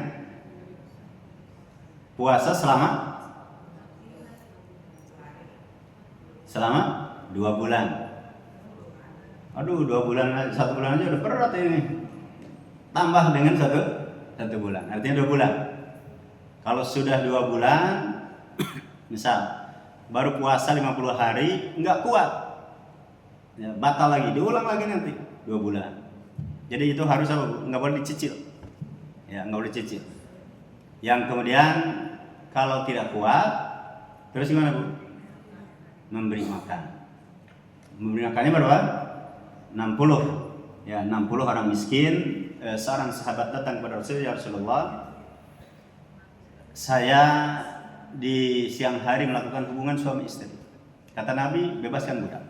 puasa selama 2 bulan. Aduh 2 bulan, 1 bulan aja udah berat ini. Tambah dengan 1 bulan, artinya 2 bulan. Kalau sudah 2 bulan, misal baru puasa 50 hari, nggak kuat, ya, batal lagi, diulang lagi nanti 2 bulan. Jadi itu harus apa? Nggak boleh dicicil. Ya, nggak boleh dicicil. Yang kemudian kalau tidak kuat, terus gimana Bu? Memberi makan. Memberi makannya berapa? 60. Ya, 60 orang miskin. Seorang sahabat datang kepada Rasulullah, ya Rasulullah, saya di siang hari melakukan hubungan suami istri. Kata Nabi, bebaskan budak.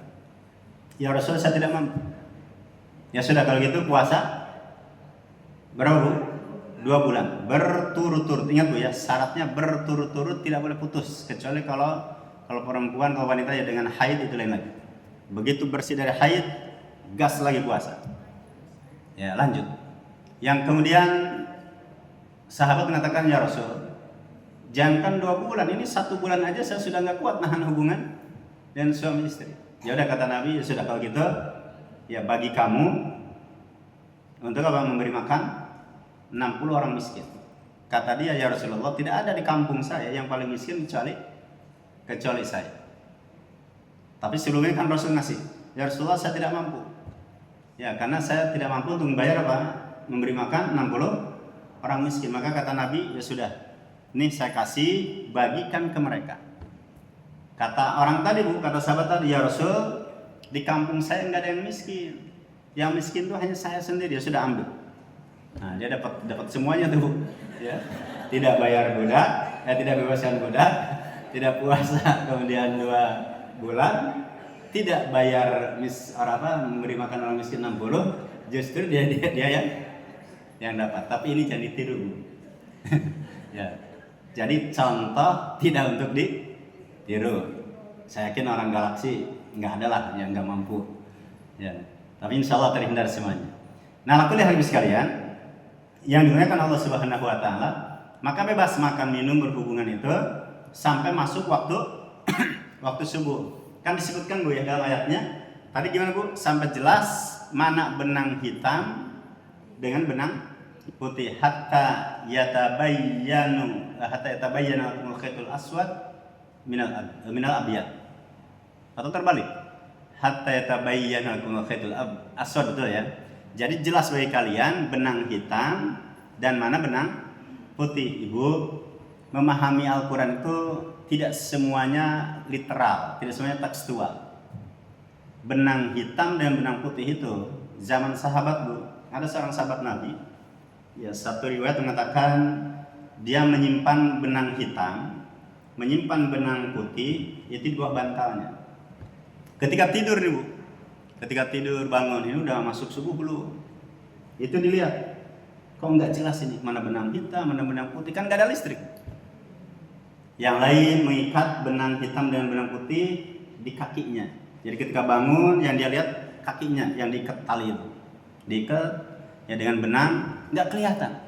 Ya Rasul, saya tidak mampu. Ya sudah, kalau gitu puasa berapa bu? 2 bulan berturut-turut. Ingat bu ya, syaratnya berturut-turut, tidak boleh putus. Kecuali kalau perempuan, kalau wanita ya dengan haid itu lain lagi. Begitu bersih dari haid, gas lagi puasa. Ya lanjut. Yang kemudian sahabat mengatakan, ya Rasul, jangankan 2 bulan, ini 1 bulan aja saya sudah nggak kuat nahan hubungan dengan suami istri. Ya udah, kata Nabi, ya sudah kalau gitu, ya bagi kamu untuk apa? Memberi makan 60 orang miskin. Kata dia, ya Rasulullah, tidak ada di kampung saya yang paling miskin kecuali saya. Tapi sebelumnya kan Rasul ngasih, ya Rasulullah, saya tidak mampu. Ya karena saya tidak mampu untuk membayar apa? Memberi makan 60 orang miskin. Maka kata Nabi, ya sudah, ini saya kasih, bagikan ke mereka. Kata orang tadi bu, kata sahabat tadi, ya Rasul, di kampung saya nggak ada yang miskin. Yang miskin itu hanya saya sendiri. Ya sudah, ambil. Nah dia dapat semuanya tuh bu. Ya, tidak bayar budak, tidak bebaskan budak, tidak puasa kemudian 2 bulan, tidak bayar memberi makan orang miskin 60, justru dia yang dapat. Tapi ini jangan ditiru bu. Ya, jadi contoh tidak untuk ditiru. Saya yakin orang galaksi nggak ada lah yang nggak mampu. Ya, tapi insya Allah terhindar semuanya. Nah, lakukan hal sekalian yang dimuliakan Allah Subhanahu Wa Taala, maka bebas makan minum berhubungan itu sampai masuk waktu subuh. Kan disebutkan bu ya dalam ayatnya. Tadi gimana bu? Sampai jelas mana benang hitam dengan benang putih, hatta yatabayyana al-khaytul aswad minal abyad. Atau terbalik, hatta yatabayyana al-khaytul aswad, betul ya. Jadi jelas bagi kalian benang hitam dan mana benang putih. Ibu memahami Al-Quran itu tidak semuanya literal, tidak semuanya tekstual. Benang hitam dan benang putih itu zaman sahabat bu, ada seorang sahabat Nabi, ya satu riwayat mengatakan dia menyimpan benang hitam, menyimpan benang putih itu di bawah bantalnya. Ketika tidur nih bu, ketika tidur bangun, ini udah masuk subuh belum? Itu dilihat, kok nggak jelas ini mana benang hitam, mana benang putih, kan nggak ada listrik. Yang lain mengikat benang hitam dengan benang putih di kakinya. Jadi ketika bangun, yang dia lihat kakinya yang diikat tali itu, diikat ya dengan benang, nggak kelihatan.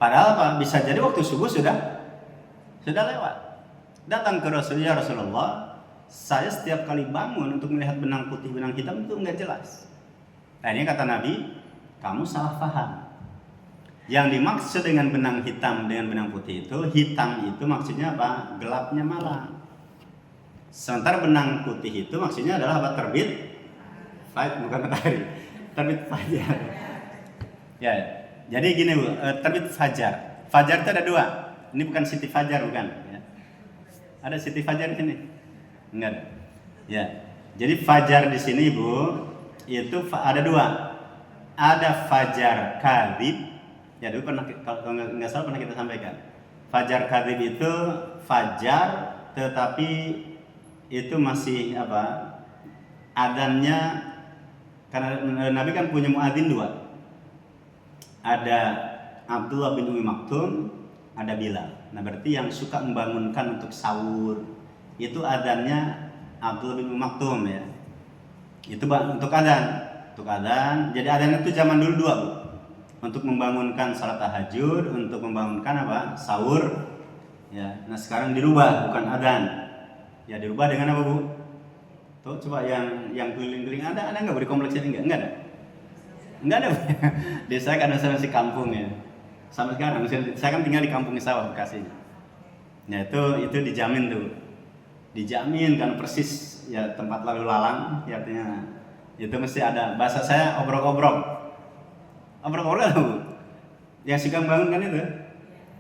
Padahal apa? Bisa jadi waktu subuh sudah lewat. Datang ke Rasulullah, Rasulullah, saya setiap kali bangun untuk melihat benang putih, benang hitam itu nggak jelas. Akhirnya kata Nabi, kamu salah paham. Yang dimaksud dengan benang hitam dengan benang putih itu, hitam itu maksudnya apa? Gelapnya malam. Sementara benang putih itu maksudnya adalah apa? Terbit bukan matahari, terbit fajar. Ya, jadi gini bu, terbit fajar. Fajar itu ada 2. Ini bukan Siti Fajar, bukan. Ya. Ada Siti Fajar di sini? Enggak ada. Ya, jadi fajar di sini bu, itu ada 2. Ada fajar kadhib. Ya dulu pernah, kalau nggak salah pernah kita sampaikan. Fajar kadhib itu fajar, tetapi itu masih apa? Adzannya, karena Nabi kan punya muadzin 2. Ada Abdullah bin Umi Maktum, ada Bilal. Nah berarti yang suka membangunkan untuk sahur itu adzannya Abdullah bin Umi Maktum ya. Itu untuk adzan. Jadi adzan itu zaman dulu 2 bu. Untuk membangunkan salat tahajud, untuk membangunkan apa? Sahur. Ya, nah sekarang dirubah, bukan adzan. Ya dirubah dengan apa bu? Tuh coba yang keliling-keliling ada nggak bu di kompleks ini? Nggak ada. Nggak ada. Desa kan masih kampung ya. Sampai sekarang, saya kan tinggal di kampung sawah Bekasi. Nah itu dijamin tuh, dijamin kan persis ya tempat lalu lalang. Ya, artinya itu mesti ada. Bahasa saya obrok-obrok. Obrok-obrok kan bu? Yang suka bangun kan itu?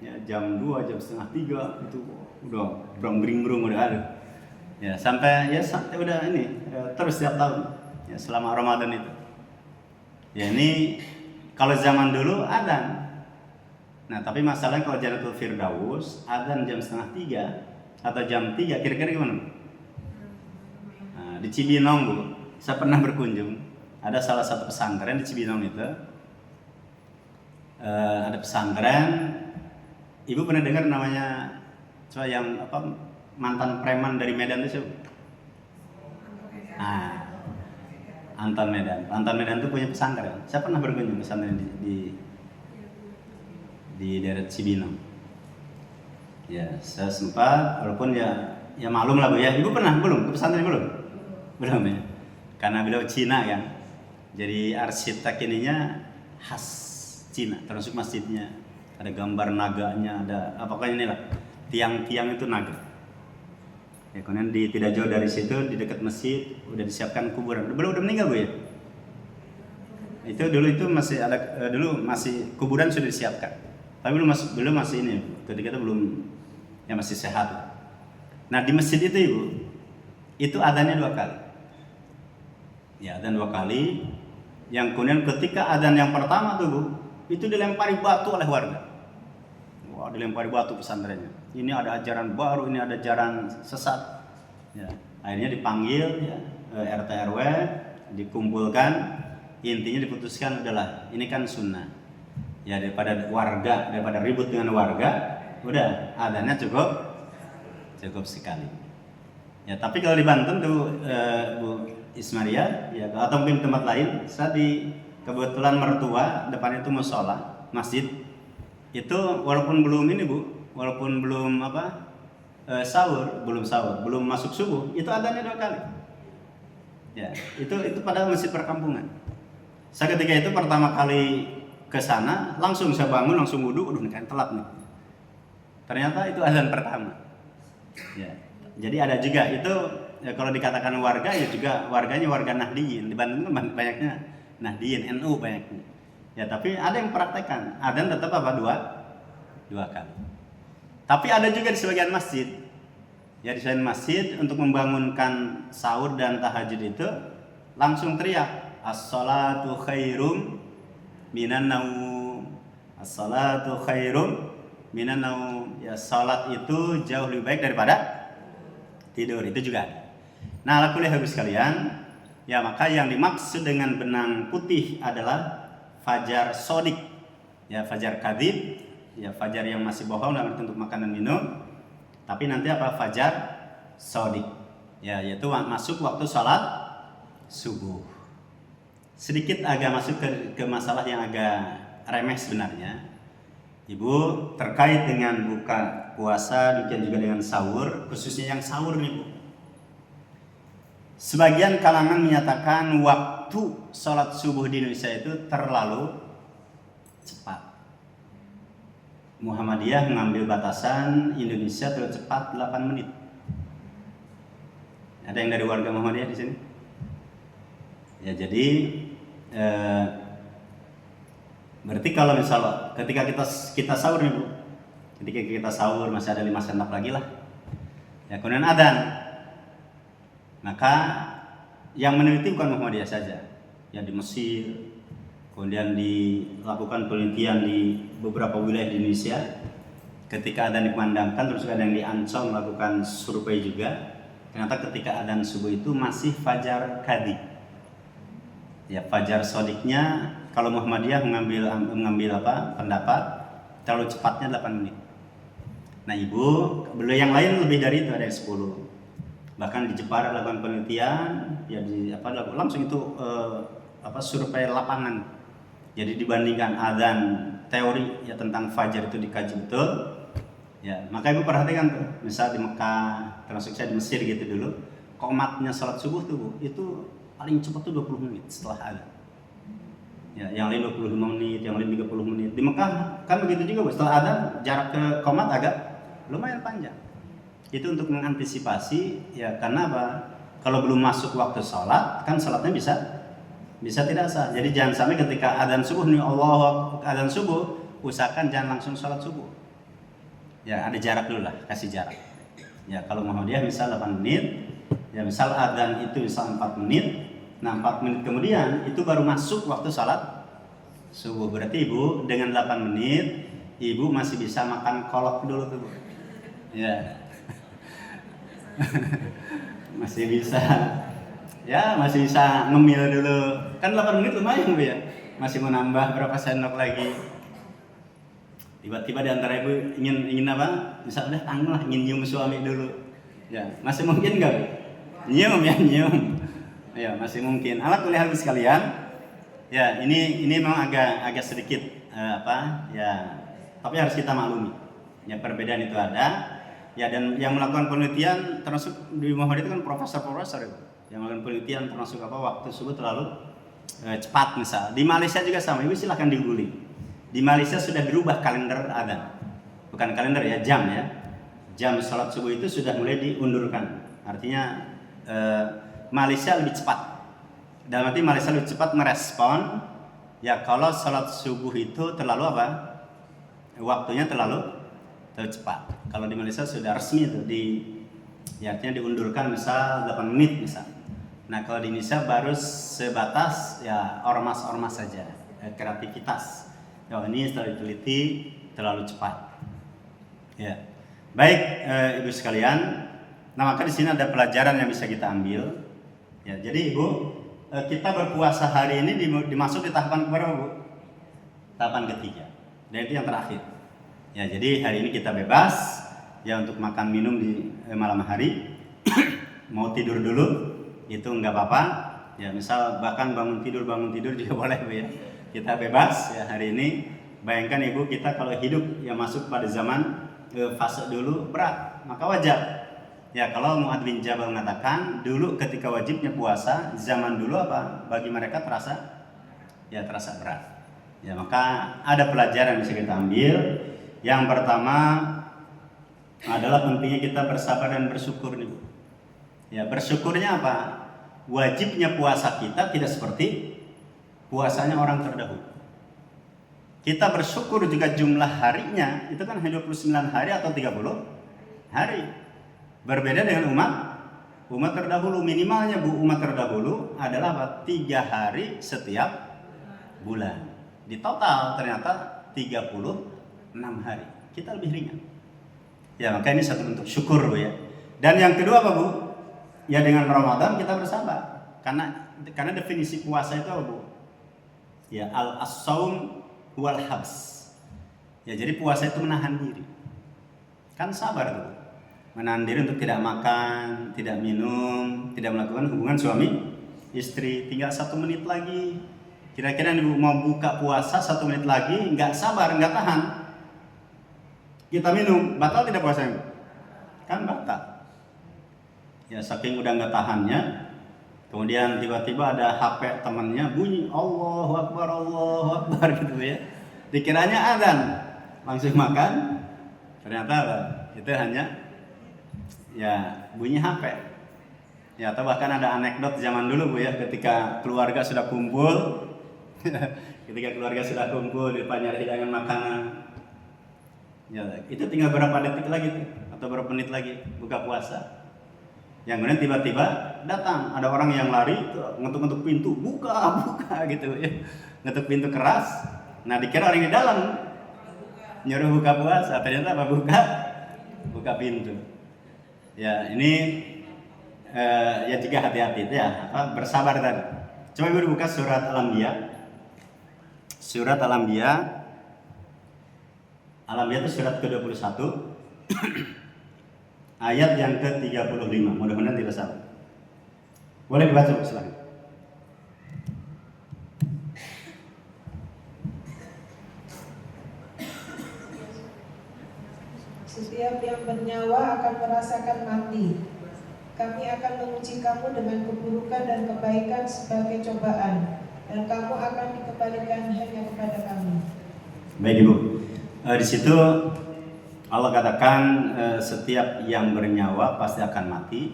Ya jam 2, jam setengah 3 itu udah brong-bring-brong udah ada. Ya sampai udah ini terus setiap tahun ya selama Ramadan itu. Ya ini kalau zaman dulu adzan. Nah, tapi masalahnya kalau Jannatul Firdaus adzan jam 2:30 atau jam 3, kira-kira gimana? Nah, di Cibinong, Bu, saya pernah berkunjung. Ada salah satu pesantren di Cibinong itu. Ada pesantren. Ibu pernah dengar namanya yang mantan preman dari Medan itu siapa? Anton Medan. Anton Medan itu punya pesantren. Saya pernah berkunjung pesantren di daerah Cibinong. Ya, saya sempat, walaupun ya malum lah Bu ya. Ibu pernah belum ke pesantren belum? Belum ya. Karena beliau Cina kan. Jadi arsitek ininya khas Cina, termasuk masjidnya. Ada gambar naganya, ada apakah inilah. Tiang-tiang itu naga. Ya, kemudian tidak jauh dari situ di dekat masjid udah disiapkan kuburan. Belum udah meninggal Bu ya? Itu dulu itu masih ada dulu masih kuburan sudah disiapkan. Tapi belum masih ini. Ketika itu belum ya masih sehat. Nah, di masjid itu Ibu, itu adzannya 2 kali. Ya, adzan 2 kali. Yang kemudian ketika adzan yang pertama tuh Bu, itu dilempari batu oleh warga. Wah, dilempari batu pesantrennya. Ini ada ajaran baru, ini ada ajaran sesat. Ya, akhirnya dipanggil ya, RT RW, dikumpulkan, intinya diputuskan udahlah, ini kan sunnah. Ya daripada ribut dengan warga, udah adzannya cukup sekali. Ya, tapi kalau di Banten tuh Bu Ismaria, ya atau mungkin tempat lain, saya kebetulan mertua depan itu mushola, masjid. Itu walaupun belum ini Bu, walaupun belum belum masuk subuh, itu adzannya 2 kali. Ya, itu pada masjid perkampungan. Saya ketika itu pertama kali ke sana, langsung saya bangun, langsung wudu, kan telat nih. Ternyata itu adzan pertama. Ya. Jadi ada juga itu ya, kalau dikatakan warga ya juga warganya warga Nahdiyin. Di Bandung kan banyaknya Nahdiyin, NU banyaknya. Ya, tapi ada yang praktekkan adzan tetap dua kali. Tapi ada juga di sebagian masjid. Ya, di sebagian masjid untuk membangunkan sahur dan tahajud itu langsung teriak as-salatu khairum minan naum. As-salatu khairum minan naum. Ya, salat itu jauh lebih baik daripada tidur. Itu juga ada. Nah, ala kulli hal sekalian, ya maka yang dimaksud dengan benang putih adalah fajar sodik. Ya, fajar kadzib, ya fajar yang masih bohong dalam arti untuk makan dan minum. Tapi nanti fajar sodik. Ya, yaitu masuk waktu sholat subuh. Sedikit agak masuk ke masalah yang agak remeh sebenarnya. Ibu, terkait dengan buka puasa, demikian juga dengan sahur, khususnya yang sahur nih Bu. Sebagian kalangan menyatakan waktu sholat subuh di Indonesia itu terlalu cepat. Muhammadiyah mengambil batasan Indonesia terlalu cepat 8 menit. Ada yang dari warga Muhammadiyah di sini? Ya, jadi berarti kalau misalnya ketika kita sahur nih Bu, ketika kita sahur masih ada 5 sendok lagi lah. Ya, kemudian adzan. Maka yang meneliti bukan Muhammadiyah saja. Ya, di Mesir, kemudian dilakukan penelitian di beberapa wilayah di Indonesia. Ketika adzan dikumandangkan, terus ada yang di Ancol melakukan survei juga. Ternyata ketika adzan subuh itu masih fajar kadzib. Ya, fajar sodiknya kalau Muhammadiyah mengambil pendapat terlalu cepatnya 8 menit. Nah Ibu, yang lain lebih dari itu, ada yang 10. Bahkan di Jepara lakukan penelitian, ya langsung itu survei lapangan. Jadi dibandingkan adzan teori ya tentang fajar itu dikaji betul. Ya, maka Ibu perhatikan tuh, misal di Mekah, termasuk saya di Mesir gitu dulu, qomatnya salat subuh tuh Bu, itu paling cepat tuh 20 menit setelah adzan. Ya, yang lain 25 menit, yang lain 30 menit. Di Mekah kan begitu juga Bu, setelah adzan jarak ke qomat agak lumayan panjang. Itu untuk mengantisipasi ya, karena apa? Kalau belum masuk waktu sholat, kan sholatnya bisa tidak sah. Jadi jangan sampai ketika adzan subuh nih, adzan subuh, usahakan jangan langsung sholat subuh. Ya, ada jarak dulu lah, kasih jarak. Ya, kalau Muhammadiyah misal 8 menit, ya misal adzan itu misal 4 menit, nah 4 menit kemudian itu baru masuk waktu sholat subuh. Berarti Ibu dengan 8 menit Ibu masih bisa makan kolak dulu tuh, Bu. Ya. Masih bisa. Ya, masih bisa ngemil dulu. Kan 8 menit lumayan, Bu ya. Masih mau nambah berapa sendok lagi. Tiba-tiba di antara ibu ingin apa? Misalnya tanggung lah, ingin nyium suami dulu. Ya, masih mungkin nggak, Bu? Nyium ya, nyium. Ya, masih mungkin. Alat kuliah sekalian. Ya, ini memang agak sedikit ya, tapi harus kita maklumi. Ya, perbedaan itu ada. Ya, dan yang melakukan penelitian termasuk di Muhammad itu kan profesor itu. Yang melakukan penelitian termasuk waktu subuh terlalu cepat misal. Di Malaysia juga sama. Ibu silahkan diguli. Di Malaysia sudah berubah kalender adzan. Bukan kalender ya, jam ya. Jam sholat subuh itu sudah mulai diundurkan. Artinya Malaysia lebih cepat. Dalam arti Malaysia lebih cepat merespon. Ya, kalau sholat subuh itu terlalu waktunya terlalu cepat. Kalau di Malaysia sudah resmi itu ya artinya diundurkan misal 8 menit misal. Nah, kalau di Indonesia baru sebatas ya ormas-ormas saja, kreativitas. Oh, ini setelah diteliti terlalu cepat. Ya. Baik, Ibu sekalian. Nah, maka di sini ada pelajaran yang bisa kita ambil. Ya, jadi Ibu, kita berpuasa hari ini dimasuk di tahapan keberapa, Bu? Tahapan ketiga. Dan itu yang terakhir. Ya, jadi hari ini kita bebas ya untuk makan minum di malam hari. Mau tidur dulu itu nggak apa-apa. Ya, misal bahkan bangun tidur juga boleh, Bu ya. Kita bebas ya hari ini. Bayangkan Ibu, kita kalau hidup yang masuk pada zaman fase dulu berat, maka wajar. Ya, kalau Mu'adz bin Jabal mengatakan dulu ketika wajibnya puasa zaman dulu bagi mereka terasa berat. Ya, maka ada pelajaran yang bisa kita ambil. Yang pertama adalah pentingnya kita bersabar dan bersyukur nih. Ya, bersyukurnya apa? Wajibnya puasa kita tidak seperti puasanya orang terdahulu. Kita bersyukur juga jumlah harinya itu kan 29 hari atau 30 hari. Berbeda dengan umat terdahulu. Minimalnya umat terdahulu adalah 3 hari setiap bulan. Di total ternyata 36 hari. Kita lebih ringan. Ya, maka ini satu bentuk syukur, Bu ya. Dan yang kedua apa, Bu? Ya, dengan Ramadan kita bersabar. Karena definisi puasa itu apa, Bu? Ya, al-as-saum wal habs. Ya, jadi puasa itu menahan diri. Kan sabar tuh. Menahan diri untuk tidak makan, tidak minum, tidak melakukan hubungan suami istri. Tinggal 1 menit lagi. Kira-kira Ibu mau buka puasa 1 menit lagi, nggak sabar, nggak tahan. Kita minum, batal tidak puasanya? Kan batal. Ya, saking udah nggak tahannya, kemudian tiba-tiba ada HP temannya bunyi Allahu Akbar gitu ya. Dikiranya adzan, langsung makan. Ternyata itu hanya ya bunyi HP. Ya, atau bahkan ada anekdot zaman dulu, Bu ya, ketika keluarga sudah kumpul, di depannya ada hidangan makanan. Ya, itu tinggal berapa detik lagi tuh, atau berapa menit lagi buka puasa. Yang kemudian tiba-tiba datang ada orang yang lari ngetuk-ngetuk pintu, buka gitu ya, ngetuk pintu keras. Nah, dikira orang di dalam nyuruh buka puasa, ternyata buka pintu. Ya, ini ya juga hati-hati ya, bersabar tadi. Coba Ibu buka surat Al-Anbiya. Surat Al-Anbiya. Al-Anbiya itu surat ke-21 ayat yang ke-35. Mudah-mudahan tidak salah. Boleh dibaca, silakan. Setiap yang bernyawa akan merasakan mati. Kami akan menguji kamu dengan keburukan dan kebaikan sebagai cobaan, dan kamu akan dikembalikan hanya kepada kami. Baik, Ibu. Di situ Allah katakan setiap yang bernyawa pasti akan mati.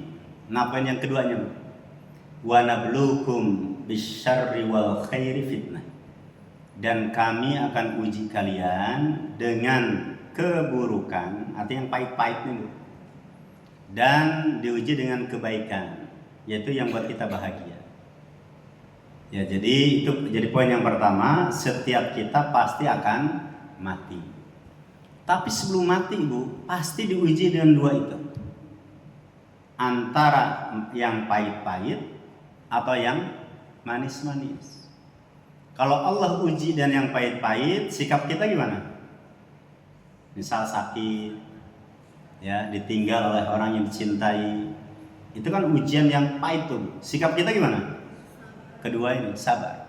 Nah, poin yang keduanya, wa nabluukum bisyarri wal khairi fitnah. Dan kami akan uji kalian dengan keburukan, artinya yang pahit-pahit nih, dan diuji dengan kebaikan, yaitu yang buat kita bahagia. Ya, jadi itu jadi poin yang pertama, setiap kita pasti akan mati. Tapi sebelum mati Bu, pasti diuji dengan dua itu. Antara yang pahit-pahit atau yang manis-manis. Kalau Allah uji dan yang pahit-pahit, sikap kita gimana? Misal sakit, ya, ditinggal oleh orang yang dicintai, itu kan ujian yang pahit tuh. Sikap kita gimana? Kedua ini, sabar.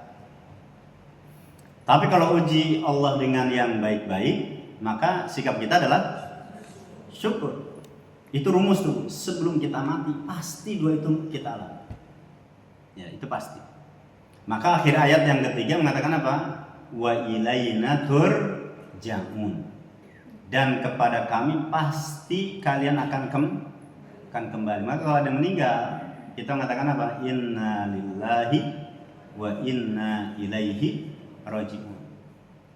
Tapi kalau uji Allah dengan yang baik-baik, maka sikap kita adalah syukur. Itu rumus tuh, sebelum kita mati pasti dua itu kita alami. Ya, itu pasti. Maka akhir ayat yang ketiga mengatakan apa? Wa ilaina turja'un. Dan kepada kami pasti kalian akan kembali. Maka kalau ada yang meninggal, kita mengatakan apa? Inna lillahi wa inna ilaihi raji'un.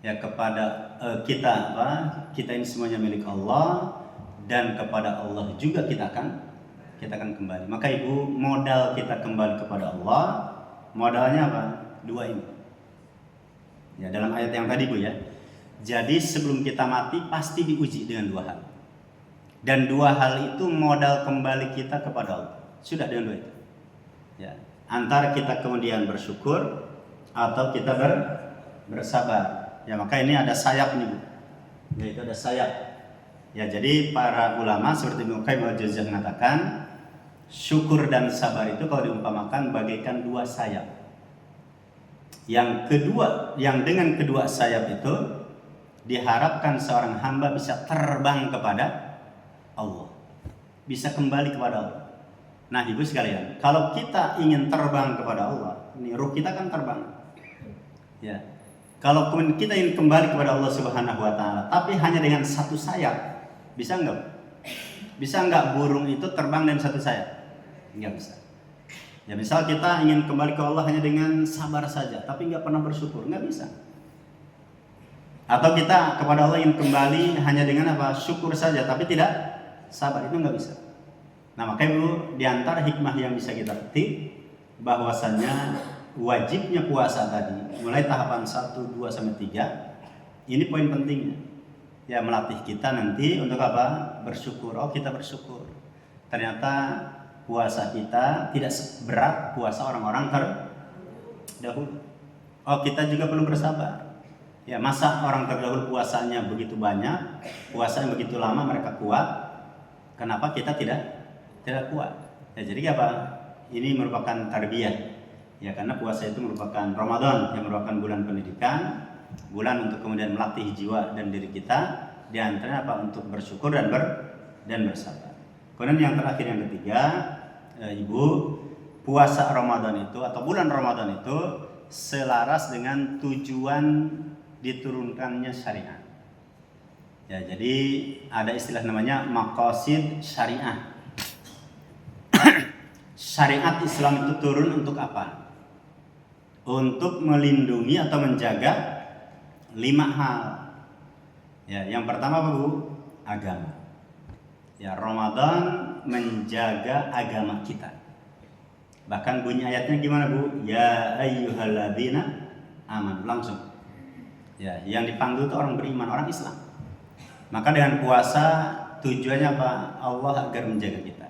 Ya, kepada kita apa? Kita ini semuanya milik Allah dan kepada Allah juga kita akan kembali. Maka Ibu, modal kita kembali kepada Allah, modalnya apa? Dua ini. Ya, dalam ayat yang tadi Bu ya. Jadi sebelum kita mati pasti diuji dengan dua hal. Dan dua hal itu modal kembali kita kepada Allah. Sudah dengan dua itu. Ya, antara kita kemudian bersyukur atau kita bersabar. Ya, maka ini ada sayap nih Bu. Yaitu ada sayap. Ya, jadi para ulama seperti Ibnu Qayyim al-Jauziyah mengatakan syukur dan sabar itu kalau diumpamakan bagaikan dua sayap. Yang kedua, yang dengan kedua sayap itu diharapkan seorang hamba bisa terbang kepada Allah. Bisa kembali kepada Allah. Nah, Ibu sekalian, kalau kita ingin terbang kepada Allah, ini ruh kita kan terbang. Ya. Kalau kita ingin kembali kepada Allah Subhanahu wa taala, tapi hanya dengan satu sayap, bisa enggak? Bisa enggak burung itu terbang dengan satu sayap? Enggak bisa. Ya, misal kita ingin kembali ke Allah hanya dengan sabar saja, tapi enggak pernah bersyukur, enggak bisa. Atau kita kepada Allah ingin kembali hanya dengan apa? Syukur saja, tapi tidak sabar, itu enggak bisa. Nah, makanya Bu, di antara hikmah yang bisa kita petik bahwasanya wajibnya puasa tadi, mulai tahapan 1, 2 sampai 3, ini poin pentingnya. Ya, melatih kita nanti untuk apa? Bersyukur. Oh, kita bersyukur. Ternyata puasa kita tidak seberat puasa orang-orang terdahulu. Oh, kita juga perlu bersabar. Ya, masa orang terdahulu puasanya begitu banyak, puasanya begitu lama mereka kuat. Kenapa kita tidak kuat? Ya, jadi apa? Ini merupakan tarbiyah. Ya, karena puasa itu merupakan Ramadan yang merupakan bulan pendidikan, bulan untuk kemudian melatih jiwa dan diri kita, di antaranya apa? Untuk bersyukur dan bersabar. Kemudian yang terakhir yang ketiga, Ibu, puasa Ramadan itu atau bulan Ramadan itu selaras dengan tujuan diturunkannya syariat. Ya, jadi ada istilah namanya maqasid syariah. Syariat Islam itu turun untuk apa? Untuk melindungi atau menjaga 5 hal. Ya, yang pertama apa Bu? Agama. Ya, Ramadan menjaga agama kita. Bahkan bunyi ayatnya gimana Bu? Ya ayyuhalladzina amanu, langsung. Ya, yang dipanggil itu orang beriman, orang Islam. Maka dengan puasa tujuannya apa? Allah agar menjaga kita.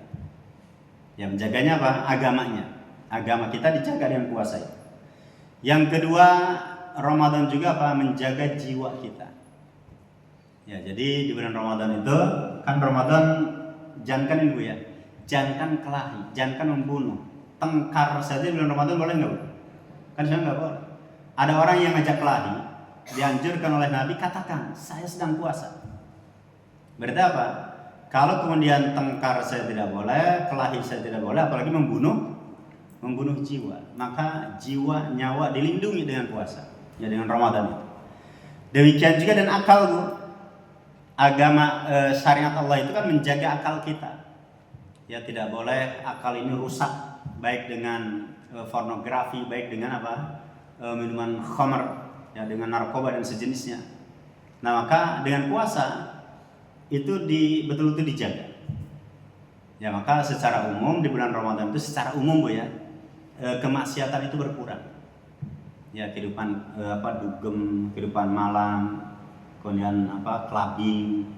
Ya, menjaganya apa? Agamanya. Agama kita dijaga dengan puasa itu. Yang kedua, Ramadan juga apa? Menjaga jiwa kita. Ya, jadi di bulan Ramadan itu kan Ramadan jangankan Ibu ya, jangankan kelahi, jangankan membunuh, tengkar saja di bulan Ramadan boleh nggak? Kan saya nggak boleh. Ada orang yang ngajak kelahi, dianjurkan oleh Nabi, katakan saya sedang puasa. Berarti apa? Kalau kemudian tengkar saya tidak boleh, kelahi saya tidak boleh, apalagi membunuh jiwa, maka jiwa, nyawa dilindungi dengan puasa, ya, dengan Ramadan itu. Demikian juga dan akal Bu. Agama syariat Allah itu kan menjaga akal kita. Ya, tidak boleh akal ini rusak, baik dengan pornografi, baik dengan apa? Minuman khamr, ya, dengan narkoba dan sejenisnya. Nah, maka dengan puasa itu betul-betul dijaga. Ya, maka secara umum di bulan Ramadan itu secara umum Bu ya, kemaksiatan itu berkurang. Ya, kehidupan dugem, kehidupan malam, kemudian clubbing,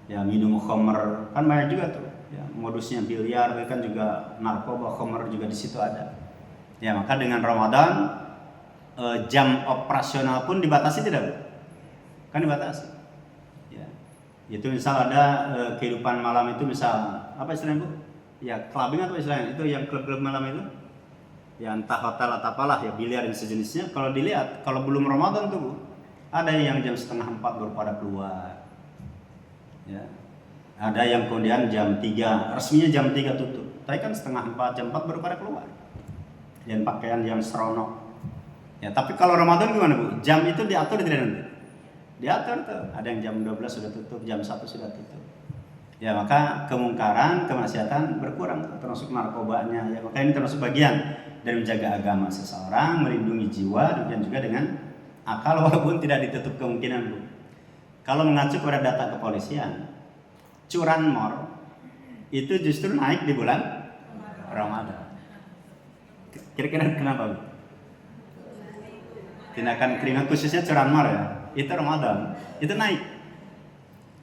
ya minum khamr, kan banyak juga tuh. Ya, modusnya biliar kan juga narkoba, khamr juga di situ ada. Ya, maka dengan Ramadan jam operasional pun dibatasi tidak, Bu? Kan dibatasi. Ya. Itu misal ada kehidupan malam itu misal apa istilahnya, Bu? Ya, clubbing atau istilahnya itu yang klub-klub malam itu. Ya entah hotel atau apalah ya, biliar dan sejenisnya. Kalau dilihat kalau belum Ramadan tuh, Bu, ada yang jam 3:30 baru pada keluar. Ya. Ada yang kemudian jam 3, resminya jam 3 tutup. Tapi kan 3:30, jam 4 baru pada keluar. Dan pakaian yang seronok. Ya, tapi kalau Ramadan gimana, Bu? Jam itu diatur tidak nanti? Diatur tuh. Ada yang jam 12 sudah tutup, jam 1 sudah tutup. Ya, maka kemungkaran, kemaksiatan berkurang, termasuk narkobanya. Ya, maka ini termasuk bagian dari menjaga agama seseorang, melindungi jiwa, dan juga dengan akal walaupun tidak ditutup kemungkinan, Bu. Kalau mengacu pada data kepolisian, curanmor itu justru naik di bulan Ramadan. Kira-kira kenapa, Bu? Tindakan kriminal khususnya curanmor ya, itu Ramadan, itu naik.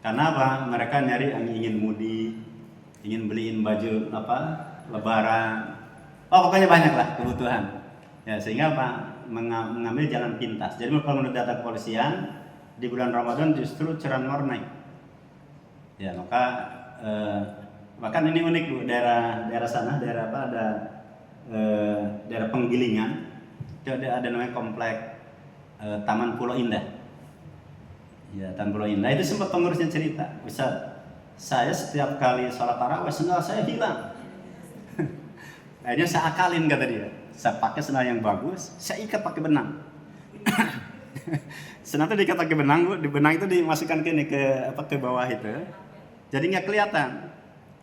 Karena apa? Mereka nyari yang ingin mudik, ingin beliin baju lebaran. Pokoknya banyak lah kebutuhan. Ya, sehingga apa? Mengambil jalan pintas. Jadi kalau menurut data kepolisian di bulan Ramadan justru curanmor naik. Ya, maka bahkan ini unik, Bu, daerah sana, daerah Penggilingan. Itu ada namanya komplek Taman Pulau Indah. Ya, Taman Pulau Indah itu sempat pengurusnya cerita, Ustaz, saya setiap kali sholat tarawih sendal saya hilang. Akhirnya saya akalin, kata dia, saya pakai sendal yang bagus, saya ikat pakai benang. Sendal itu diikat pakai benang, Bu, di benang itu dimasukkan ke bawah itu, jadi nggak kelihatan.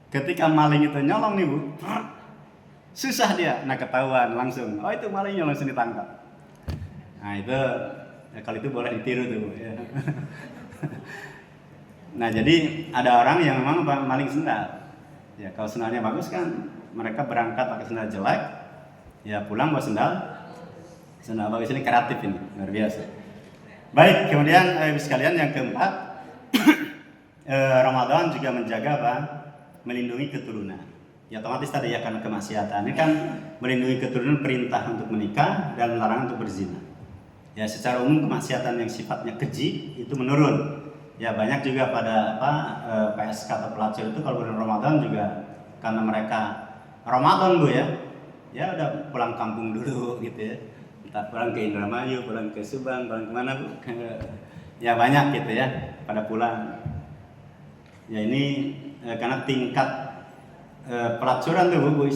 Ketika maling itu nyolong nih, Bu, susah dia, ketahuan langsung. Oh, itu malingnya, langsung ditangkap. Nah itu, ya, kalau itu boleh ditiru tuh, Bu, ya. Nah, jadi ada orang yang memang maling sendal. Ya, kalau sendalnya bagus kan mereka berangkat pakai sendal jelek, ya pulang bawa sendal bagus. Ini kreatif, ini luar biasa. Baik, kemudian ibu sekalian, yang keempat, Ramadan juga menjaga melindungi keturunan. Ya, otomatis tadi ya, karena kemaksiatan ini kan melindungi keturunan, perintah untuk menikah dan larangan untuk berzina. Ya, secara umum kemaksiatan yang sifatnya keji itu menurun. Ya, banyak juga pada PSK atau pelacur itu kalau bulan Ramadan juga karena mereka Ramadan, Bu, ya udah pulang kampung dulu gitu ya. Entah pulang ke Indramayu, pulang ke Subang, pulang kemana, Bu? Ya banyak gitu ya, pada pulang. Ya ini karena tingkat pelacuran tuh, Bu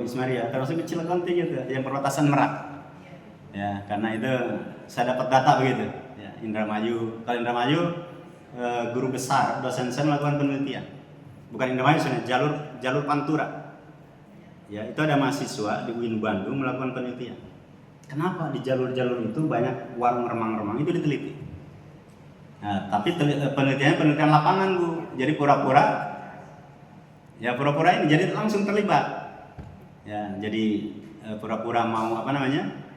Ismaria, termasuk di Cilegon gitu, yang perbatasan Merak. Ya, karena itu saya dapat data begitu. Ya, Indramayu, kalau Indramayu guru besar, dosen saya melakukan penelitian. Bukan Indramayu, sebenarnya jalur Pantura. Ya, itu ada mahasiswa di UIN Bandung melakukan penelitian. Kenapa di jalur-jalur itu banyak warung remang-remang, itu diteliti. Nah, tapi penelitian lapangan, Bu. Jadi pura-pura ini jadi langsung terlibat. Ya, jadi pura-pura mau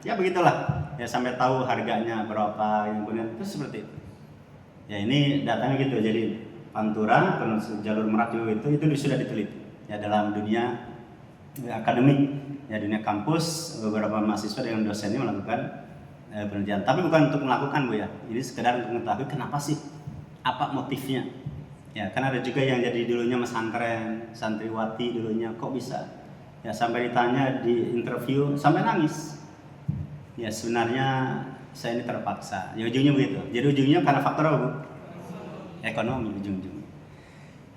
ya begitulah. Ya, sampai tahu harganya berapa, yang kemudian itu seperti itu. Ya, ini datanya gitu. Jadi Pantura, jalur Merak juga itu sudah diteliti. Ya, dalam dunia akademik, ya dunia kampus, beberapa mahasiswa dengan dosennya melakukan penelitian. Tapi bukan untuk melakukan, Bu, ya. Ini sekedar untuk mengetahui kenapa sih, apa motifnya. Ya, kan ada juga yang jadi dulunya pesantren, santriwati dulunya, kok bisa? Ya, sampai ditanya di interview sampai nangis. Ya, sebenarnya saya ini terpaksa. Ya, ujungnya begitu. Jadi ujungnya karena faktor apa, Bu? Ekonomi ujung-ujungnya.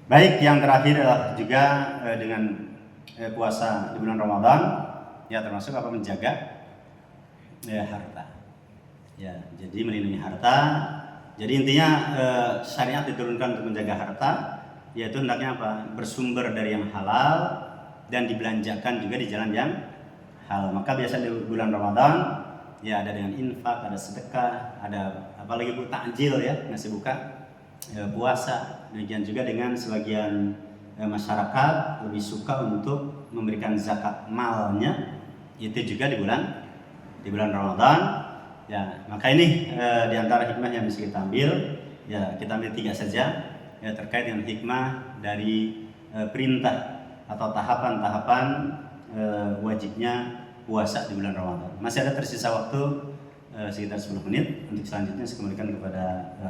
Baik, yang terakhir adalah juga dengan puasa di bulan Ramadan, ya termasuk menjaga harta. Ya, jadi melindungi harta. Jadi intinya syariat diturunkan untuk menjaga harta, yaitu hendaknya bersumber dari yang halal dan dibelanjakan juga di jalan yang halal. Maka biasa di bulan Ramadan ya ada dengan infak, ada sedekah, ada apalagi, Bu, takjil, ya, ngasih buka puasa. Demikian juga dengan sebagian masyarakat lebih suka untuk memberikan zakat malnya, itu juga di bulan Ramadan. Ya, maka ini diantara hikmah yang bisa kita ambil, Ya, kita ambil 3 saja ya, terkait dengan hikmah dari perintah atau tahapan-tahapan wajibnya puasa di bulan Ramadan. Masih ada tersisa waktu sekitar 10 menit. Untuk selanjutnya saya kembalikan kepada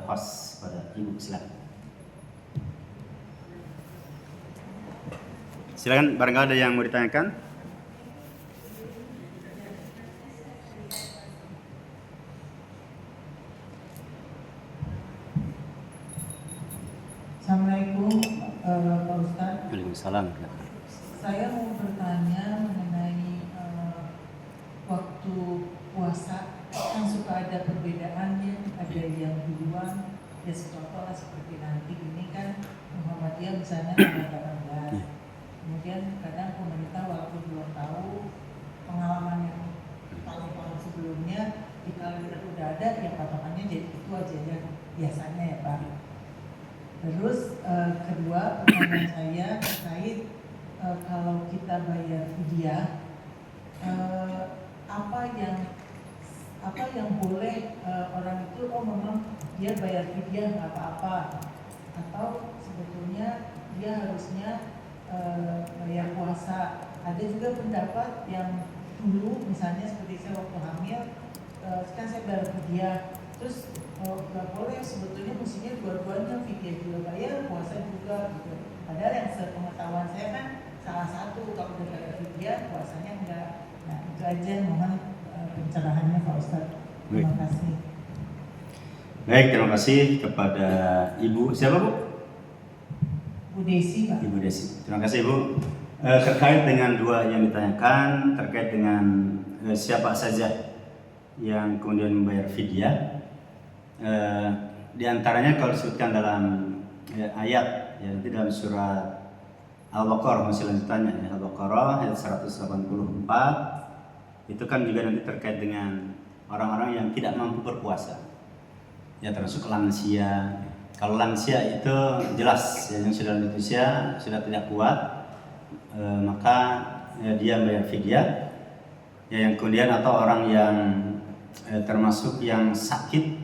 host, pada Ibu, silakan. Silakan, barangkali ada yang mau ditanyakan. Assalamualaikum Pak Ustadz. Waalaikumsalam. Saya mau bertanya mengenai waktu puasa kan suka ada perbedaannya, ada yang duluan, ya contoh lah seperti nanti ini kan Muhammadiyah misalnya tanggal 18. Kemudian kadang pemerintah walaupun belum tahu pengalaman yang tahun-tahun sebelumnya di kalender udah ada, ya patokannya jadi itu aja ya biasanya ya Pak. Terus kedua pertanyaan saya terkait kalau kita bayar fidyah, apa yang boleh orang itu memang dia bayar fidyah nggak apa-apa, atau sebetulnya dia harusnya bayar puasa. Ada juga pendapat yang dulu misalnya seperti saya waktu hamil kan saya bayar fidyah, terus nggak boleh, sebetulnya mestinya dua-duanya, fidyah juga bayar, puasa juga gitu. Padahal yang sepengetahuan saya kan salah satu, kalau udah bayar fidyah puasanya enggak. Nah itu aja, mohon pencerahannya Pak Ustadz. Terima kasih. Baik, terima kasih kepada Ibu. Siapa Bu? Bu Desi Pak. Ibu Desi. Terima kasih Bu. Terkait dengan dua yang ditanyakan, terkait dengan siapa saja yang kemudian membayar fidyah, di antaranya kalau disebutkan dalam ayat, ya nanti dalam surat Al-Baqarah masih lanjutannya ya, Al-Baqarah ayat 184, itu kan juga nanti terkait dengan orang-orang yang tidak mampu berpuasa, ya termasuk lansia. Kalau lansia itu jelas ya, yang sudah lanjut usia, sudah tidak kuat, maka ya, dia bayar fidyah. Ya, yang kemudian atau orang yang termasuk yang sakit,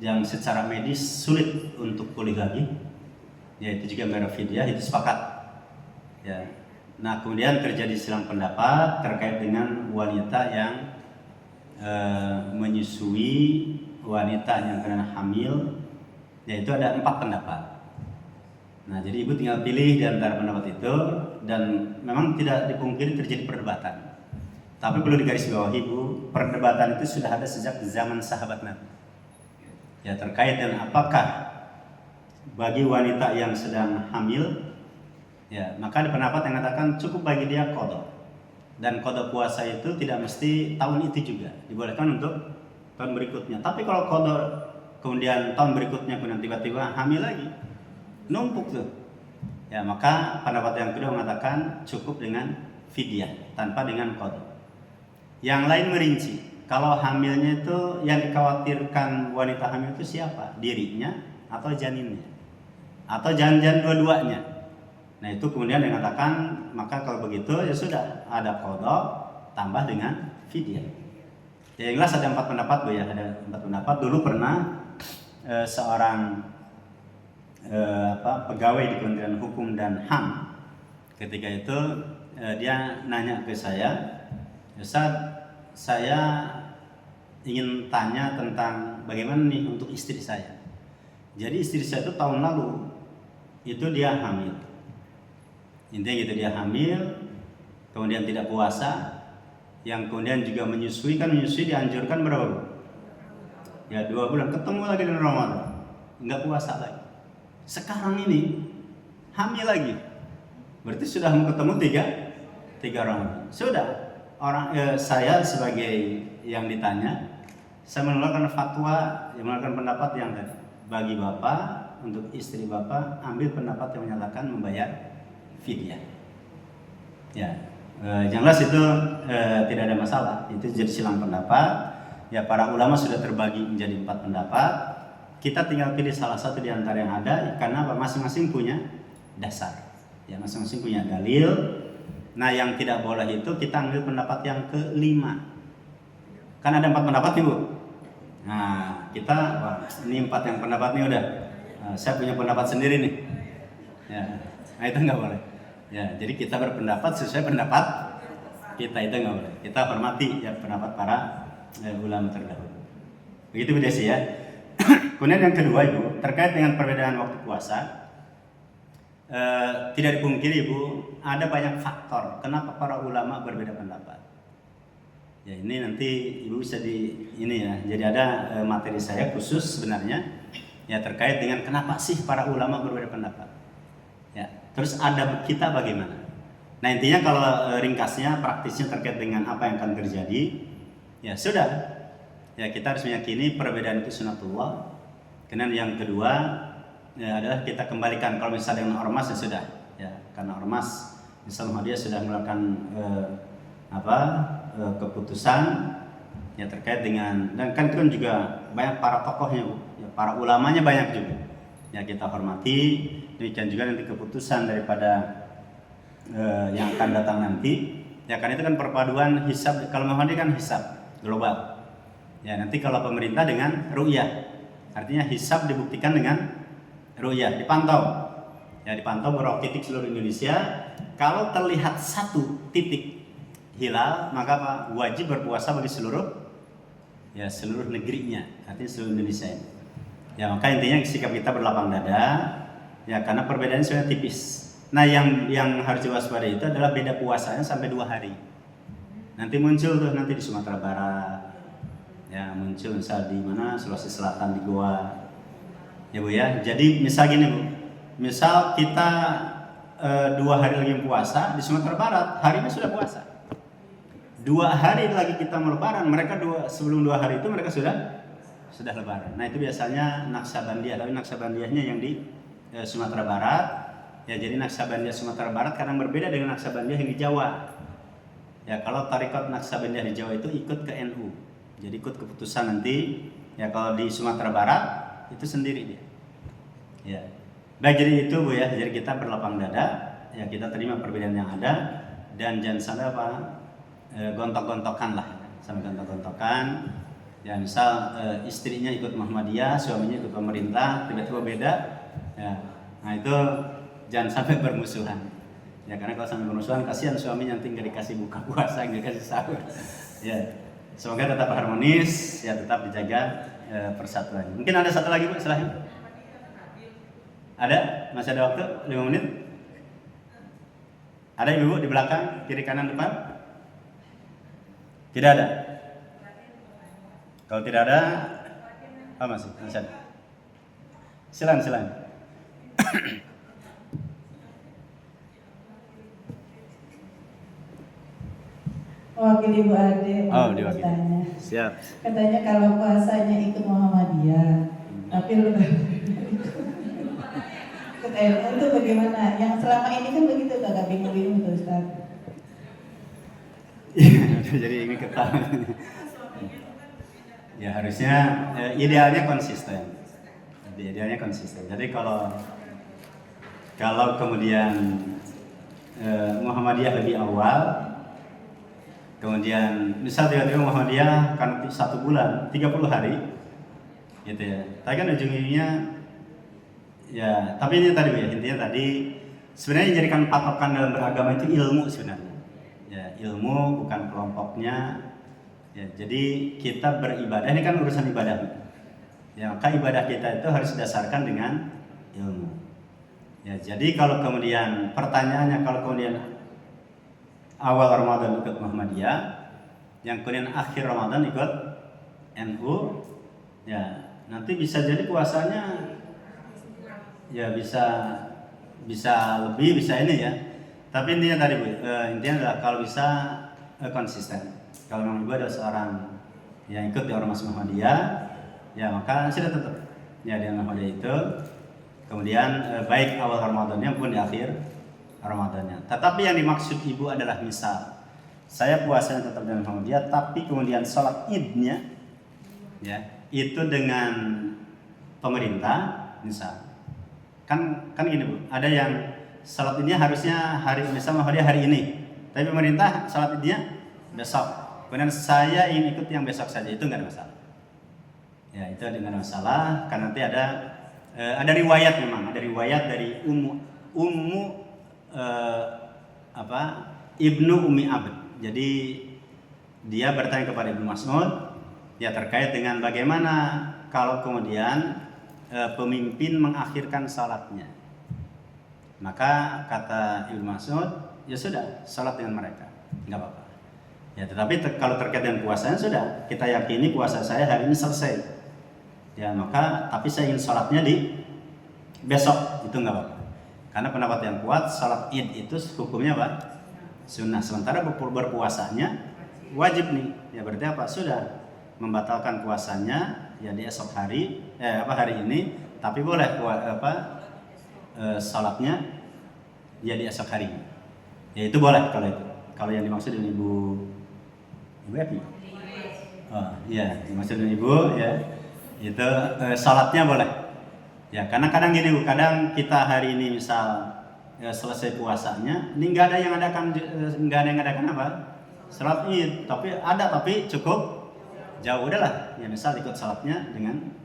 yang secara medis sulit untuk pulih lagi, ya itu juga bayar fidyah, itu sepakat. Ya. Nah kemudian terjadi silang pendapat terkait dengan wanita yang menyusui, wanita yang kena hamil, yaitu ada 4 pendapat. Nah jadi ibu tinggal pilih di antara pendapat itu, dan memang tidak dipungkiri terjadi perdebatan. Tapi perlu digarisbawahi ibu, perdebatan itu sudah ada sejak zaman sahabat Nabi. Ya terkait dengan apakah bagi wanita yang sedang hamil, ya maka ada pendapat yang mengatakan cukup bagi dia qada. Dan qada puasa itu tidak mesti tahun itu juga, dibolehkan untuk tahun berikutnya. Tapi kalau qada kemudian tahun berikutnya kemudian tiba-tiba hamil lagi, numpuk tuh, ya maka pendapat yang kedua mengatakan cukup dengan fidyah tanpa dengan qada. Yang lain merinci, kalau hamilnya itu yang dikhawatirkan wanita hamil itu siapa? Dirinya atau janinnya? Atau jangan-jangan dua-duanya? Nah itu kemudian dikatakan, maka kalau begitu ya sudah, ada qada tambah dengan fidyah. Ya yang jelas ada 4 pendapat Bu ya, ada 4 pendapat. Dulu pernah seorang pegawai di Kementerian Hukum dan HAM, ketika itu dia nanya ke saya, Ustaz, saya ingin tanya tentang bagaimana nih untuk istri saya. Jadi istri saya itu tahun lalu itu dia hamil. Intinya gitu, dia hamil, kemudian tidak puasa, yang kemudian juga menyusui. Kan menyusui dianjurkan berapa Bu? Ya 2 bulan, ketemu lagi dengan Ramadan, nggak puasa lagi. Sekarang ini hamil lagi, berarti sudah mau ketemu 3 Ramadan. Sudah. Saya sebagai yang ditanya, saya mengeluarkan fatwa, yang mengeluarkan pendapat yang tadi, bagi bapak, untuk istri bapak ambil pendapat yang menyatakan membayar fidyah. Ya, yang jelas itu tidak ada masalah. Itu jadi silang pendapat. Ya para ulama sudah terbagi menjadi 4 pendapat. Kita tinggal pilih salah satu di antara yang ada, karena masing-masing punya dasar. Ya masing-masing punya dalil. Nah yang tidak boleh itu kita ambil pendapat yang ke-5. Kan ada 4 pendapat nih Bu. Nah, kita wah, ini 4 yang pendapat nih udah. Saya punya pendapat sendiri nih. Ya, nah itu nggak boleh. Ya, jadi kita berpendapat sesuai pendapat kita, itu nggak boleh. Kita hormati ya pendapat para ulama terdahulu. Begitu Bu Desi ya. Kemudian yang kedua Ibu, terkait dengan perbedaan waktu puasa, tidak dipungkiri Ibu, ada banyak faktor kenapa para ulama berbeda pendapat. Ya ini nanti Ibu bisa jadi ada materi saya khusus sebenarnya ya terkait dengan kenapa sih para ulama berbeda pendapat. Ya, terus adab kita bagaimana? Nah intinya kalau ringkasnya, praktisnya terkait dengan apa yang akan terjadi, ya sudah. Ya kita harus meyakini perbedaan itu sunatullah. Kemudian yang kedua ya, adalah kita kembalikan kalau misalnya dengan ormas ya sudah. Ya karena ormas misalnya dia sudah melakukan keputusan ya terkait dengan, dan kan itu kan juga banyak para tokohnya Bu. Ya, para ulamanya banyak juga. Ya kita hormati. Demikian juga nanti keputusan daripada yang akan datang nanti. Ya kan itu kan perpaduan hisab, kalau Muhammadiyah kan hisab global. Ya nanti kalau pemerintah dengan ru'yah. Artinya hisab dibuktikan dengan ru'yah, dipantau. Ya dipantau beberapa titik seluruh Indonesia. Kalau terlihat satu titik hilal, maka apa? Wajib berpuasa bagi seluruh negerinya, artinya seluruh Indonesia ini. Ya maka intinya sikap kita berlapang dada. Ya karena perbedaannya sebenarnya tipis. Nah yang harus diwaspadai itu adalah beda puasanya sampai 2 hari. Nanti muncul tuh nanti di Sumatera Barat. Ya muncul misal di mana Sulawesi Selatan di Goa. Ya Bu ya. Jadi misal gini Bu. Misal kita 2 hari lagi puasa di Sumatera Barat, harinya sudah puasa. 2 hari lagi kita mau lebaran, mereka sebelum 2 hari itu mereka sudah lebaran. Nah itu biasanya Naksabandia, tapi Naksabandiahnya yang di Sumatera Barat. Ya jadi Naksabandia Sumatera Barat karena berbeda dengan Naksabandia yang di Jawa. Ya kalau tarekat Naksabandia di Jawa itu ikut ke NU. Jadi ikut keputusan nanti. Ya kalau di Sumatera Barat itu sendiri dia. Ya. Baik jadi itu Bu ya. Jadi kita berlapang dada. Ya kita terima perbedaan yang ada dan jangan sampai gontok-gontokan lah, sampai gontok-gontokan. Ya misal istrinya ikut Muhammadiyah, suaminya ikut pemerintah, tiba-tiba beda. Ya, nah itu jangan sampai bermusuhan. Ya karena kalau sampai bermusuhan kasihan suaminya nanti nggak dikasih buka puasa, nggak dikasih sahur. Ya semoga tetap harmonis, ya tetap dijaga persatuan. Mungkin ada satu lagi Bu, silahkan. Ada? Masih ada waktu? 5 menit? Ada Ibu di belakang, kiri kanan depan? Tidak ada. Kalau tidak ada, masih ada. Silakan. Wakil Ibu Ade bertanya. Siap. Katanya kalau puasanya ikut Muhammadiyah, tapi lu ikut NU itu bagaimana? Yang selama ini kan begitu, agak bingung tuh Ustaz. Jadi ini ketahuan. Ya harusnya idealnya konsisten. Jadi kalau kemudian Muhammadiyah lebih awal, kemudian misal tiba-tiba Muhammadiyah kan 1 bulan 30 hari, gitu ya. Tapi kan ujungnya ya. Tapi ini tadi ya intinya tadi sebenarnya jadikan patokan dalam beragama itu ilmu sebenarnya. Ya ilmu bukan kelompoknya. Ya, jadi kita beribadah ini kan urusan ibadah. Ya, maka ibadah kita itu harus didasarkan dengan ilmu. Ya, jadi kalau kemudian pertanyaannya kalau kemudian awal Ramadan ikut Muhammadiyah, yang kemudian akhir Ramadan ikut NU, ya nanti bisa jadi puasanya ya bisa lebih, bisa ini ya. Tapi intinya tadi Bu, intinya adalah kalau bisa konsisten. Kalau memang Ibu adalah seorang yang ikut di Ormas Muhammadiyah, ya maka sudah tetap ya di Muhammadiyah itu. Kemudian baik awal Ramadannya pun di akhir Ramadannya. Tetapi yang dimaksud Ibu adalah misal saya puasanya tetap dengan Muhammadiyah, tapi kemudian sholat idnya ya itu dengan pemerintah misal. Kan gini Bu, ada yang sholat idnya harusnya hari misal Muhammadiyah hari ini, tapi pemerintah sholat idnya besok. Kemudian saya ingin ikut yang besok saja, itu nggak ada masalah. Ya, itu dengan masalah karena nanti ada riwayat, memang ada riwayat dari Ummu Ibnu Umi Abd. Jadi dia bertanya kepada Ibnu Mas'ud ya terkait dengan bagaimana kalau kemudian pemimpin mengakhirkan salatnya. Maka kata Ibnu Mas'ud, ya sudah, salat dengan mereka, nggak apa-apa. Ya, tetapi kalau terkait dengan puasanya sudah, kita yakini puasa saya hari ini selesai. Ya, maka tapi saya ingin salatnya di besok, itu nggak apa-apa. Karena pendapat yang kuat, salat Id itu hukumnya apa? Sunnah. Sementara berpuasanya wajib nih. Ya berarti apa? Sudah membatalkan puasanya ya di esok hari, hari ini, tapi boleh salatnya ya di esok hari. Ya itu boleh kalau itu. Kalau yang dimaksud dengan Ibu Epi. Oh iya, dimaksud dengan Ibu ya. Itu salatnya boleh. Ya, karena kadang gini, kadang kita hari ini misal selesai puasanya, ini nggak ada yang adakan apa? Salat Id, tapi cukup jauh, udahlah. Ya misal ikut salatnya dengan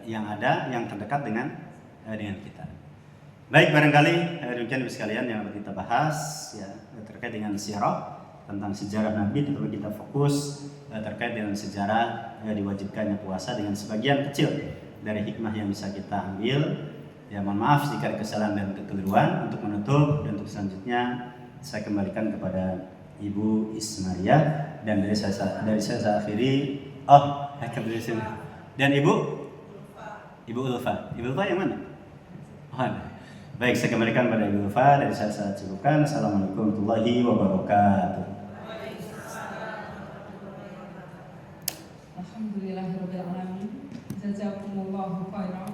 yang terdekat dengan kita. Baik, barangkali demikian Ibu sekalian yang kita bahas ya terkait dengan sirah, tentang sejarah Nabi, tetapi kita fokus terkait dengan sejarah diwajibkannya puasa dengan sebagian kecil dari hikmah yang bisa kita ambil. Ya mohon maaf jika ada kesalahan dan kekeliruan. Untuk menutup dan untuk selanjutnya saya kembalikan kepada Ibu Ismaria, dan dari saya akhiri dan Ibu Ulfa. Ibu Ulfa yang mana? Baik, saya kembalikan pada Ibu Ulfa. Dari saya cukupkan. Assalamualaikum warahmatullahi wabarakatuh. Alhamdulillahirabbil alamin. Jazakumullahu khairan.